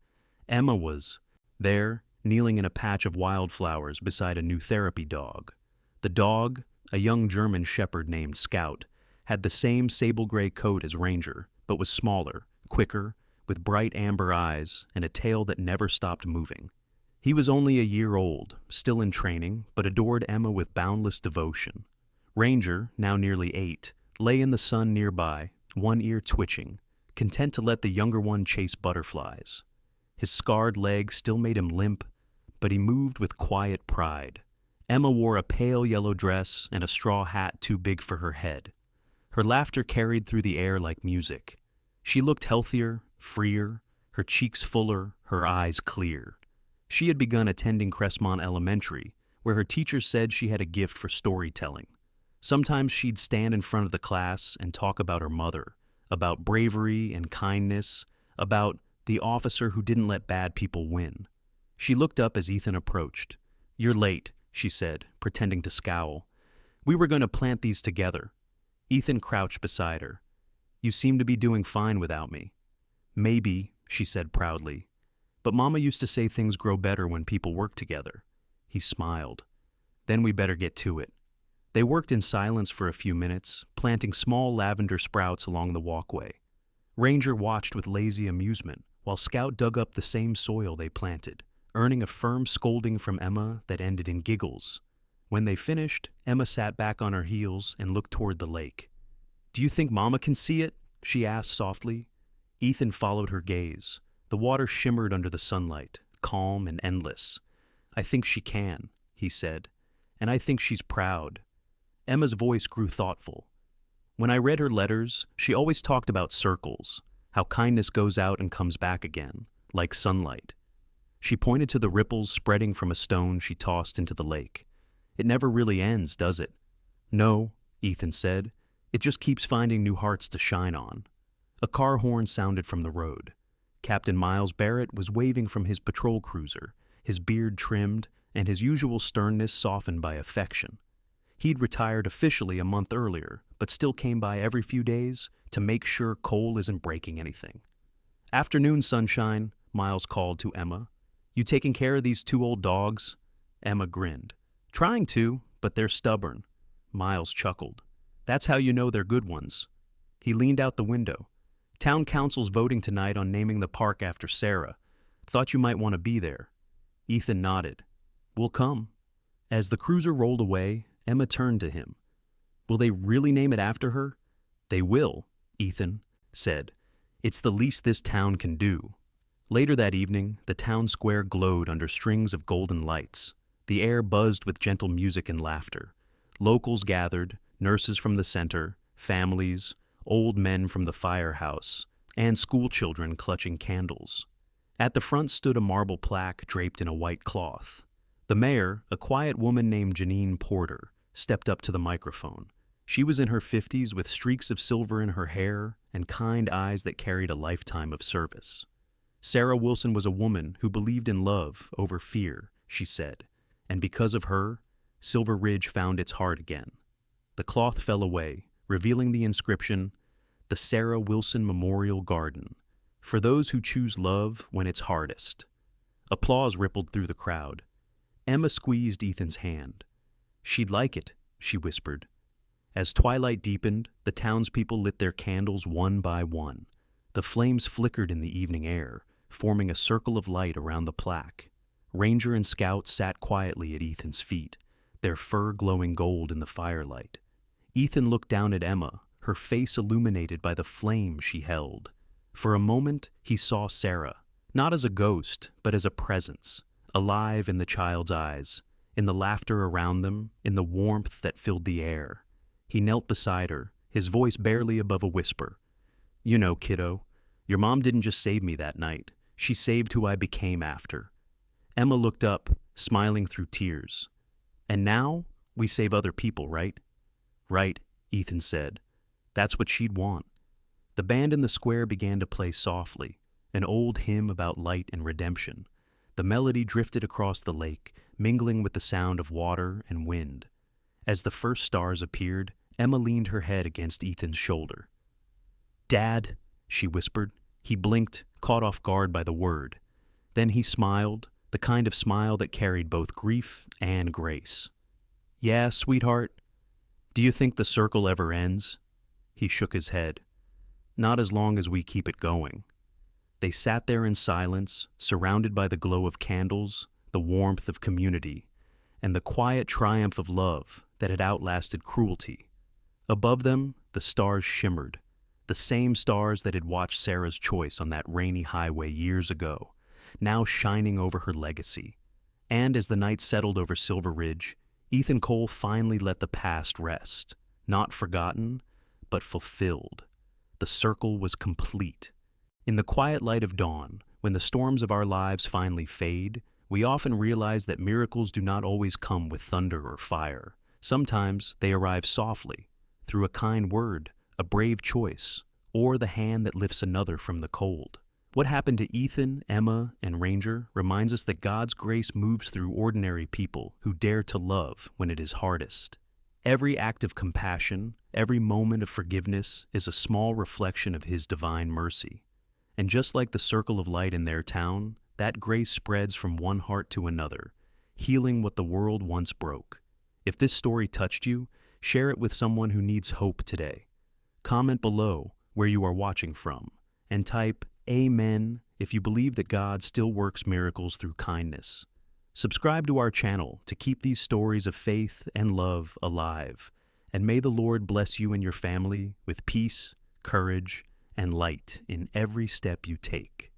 [SPEAKER 1] Emma was there, kneeling in a patch of wildflowers beside a new therapy dog. The dog, a young German shepherd named Scout, had the same sable-gray coat as Ranger, but was smaller, quicker, with bright amber eyes and a tail that never stopped moving. He was only a year old, still in training, but adored Emma with boundless devotion. Ranger, now nearly 8, lay in the sun nearby, one ear twitching, content to let the younger one chase butterflies. His scarred leg still made him limp, but he moved with quiet pride. Emma wore a pale yellow dress and a straw hat too big for her head. Her laughter carried through the air like music. She looked healthier, freer, her cheeks fuller, her eyes clear. She had begun attending Crestmont Elementary, where her teachers said she had a gift for storytelling. Sometimes she'd stand in front of the class and talk about her mother, about bravery and kindness, about the officer who didn't let bad people win. She looked up as Ethan approached. "You're late," she said, pretending to scowl. "We were going to plant these together." Ethan crouched beside her. "You seem to be doing fine without me." "Maybe," she said proudly. "But Mama used to say things grow better when people work together." He smiled. "Then we better get to it." They worked in silence for a few minutes, planting small lavender sprouts along the walkway. Ranger watched with lazy amusement, while Scout dug up the same soil they planted, earning a firm scolding from Emma that ended in giggles. When they finished, Emma sat back on her heels and looked toward the lake. "Do you think Mama can see it?" she asked softly. Ethan followed her gaze. The water shimmered under the sunlight, calm and endless. "I think she can," he said, "and I think she's proud." Emma's voice grew thoughtful. "When I read her letters, she always talked about circles, how kindness goes out and comes back again, like sunlight." She pointed to the ripples spreading from a stone she tossed into the lake. "It never really ends, does it?" "No," Ethan said. "It just keeps finding new hearts to shine on." A car horn sounded from the road. Captain Miles Barrett was waving from his patrol cruiser, his beard trimmed and his usual sternness softened by affection. He'd retired officially a month earlier, but still came by every few days to make sure Cole isn't breaking anything. "Afternoon, sunshine," Miles called to Emma. "You taking care of these 2 old dogs?" Emma grinned. "Trying to, but they're stubborn." Miles chuckled. "That's how you know they're good ones." He leaned out the window. "Town council's voting tonight on naming the park after Sarah. Thought you might want to be there." Ethan nodded. "We'll come." As the cruiser rolled away, Emma turned to him. "Will they really name it after her?" "They will," Ethan said. "It's the least this town can do." Later that evening, the town square glowed under strings of golden lights. The air buzzed with gentle music and laughter. Locals gathered, nurses from the center, families, old men from the firehouse, and schoolchildren clutching candles. At the front stood a marble plaque draped in a white cloth. The mayor, a quiet woman named Janine Porter, stepped up to the microphone. She was in her 50s with streaks of silver in her hair and kind eyes that carried a lifetime of service. Sarah Wilson was a woman who believed in love over fear, she said, and because of her, Silver Ridge found its heart again. The cloth fell away, revealing the inscription, "The Sarah Wilson Memorial Garden, for those who choose love when it's hardest." Applause rippled through the crowd. Emma squeezed Ethan's hand. "She'd like it," she whispered. As twilight deepened, the townspeople lit their candles one by one. The flames flickered in the evening air, forming a circle of light around the plaque. Ranger and Scout sat quietly at Ethan's feet, their fur glowing gold in the firelight. Ethan looked down at Emma, her face illuminated by the flame she held. For a moment, he saw Sarah, not as a ghost, but as a presence, alive in the child's eyes, in the laughter around them, in the warmth that filled the air. He knelt beside her, his voice barely above a whisper. "You know, kiddo, your mom didn't just save me that night. She saved who I became after." Emma looked up, smiling through tears. "And now, we save other people, right?" "Right," Ethan said. That's what she'd want. The band in the square began to play softly, an old hymn about light and redemption. The melody drifted across the lake, mingling with the sound of water and wind. As the first stars appeared, Emma leaned her head against Ethan's shoulder. "Dad," she whispered. He blinked, caught off guard by the word. Then he smiled, the kind of smile that carried both grief and grace. "Yeah, sweetheart? Do you think the circle ever ends?" He shook his head. "Not as long as we keep it going." They sat there in silence, surrounded by the glow of candles, the warmth of community, and the quiet triumph of love that had outlasted cruelty. Above them, the stars shimmered, the same stars that had watched Sarah's choice on that rainy highway years ago, now shining over her legacy. And as the night settled over Silver Ridge, Ethan Cole finally let the past rest, not forgotten, but fulfilled. The circle was complete. In the quiet light of dawn, when the storms of our lives finally fade, we often realize that miracles do not always come with thunder or fire. Sometimes they arrive softly, through a kind word, a brave choice, or the hand that lifts another from the cold. What happened to Ethan, Emma, and Ranger reminds us that God's grace moves through ordinary people who dare to love when it is hardest. Every act of compassion, every moment of forgiveness is a small reflection of His divine mercy. And just like the circle of light in their town, that grace spreads from one heart to another, healing what the world once broke. If this story touched you, share it with someone who needs hope today. Comment below where you are watching from, and type Amen if you believe that God still works miracles through kindness. Subscribe to our channel to keep these stories of faith and love alive, and may the Lord bless you and your family with peace, courage, and light in every step you take.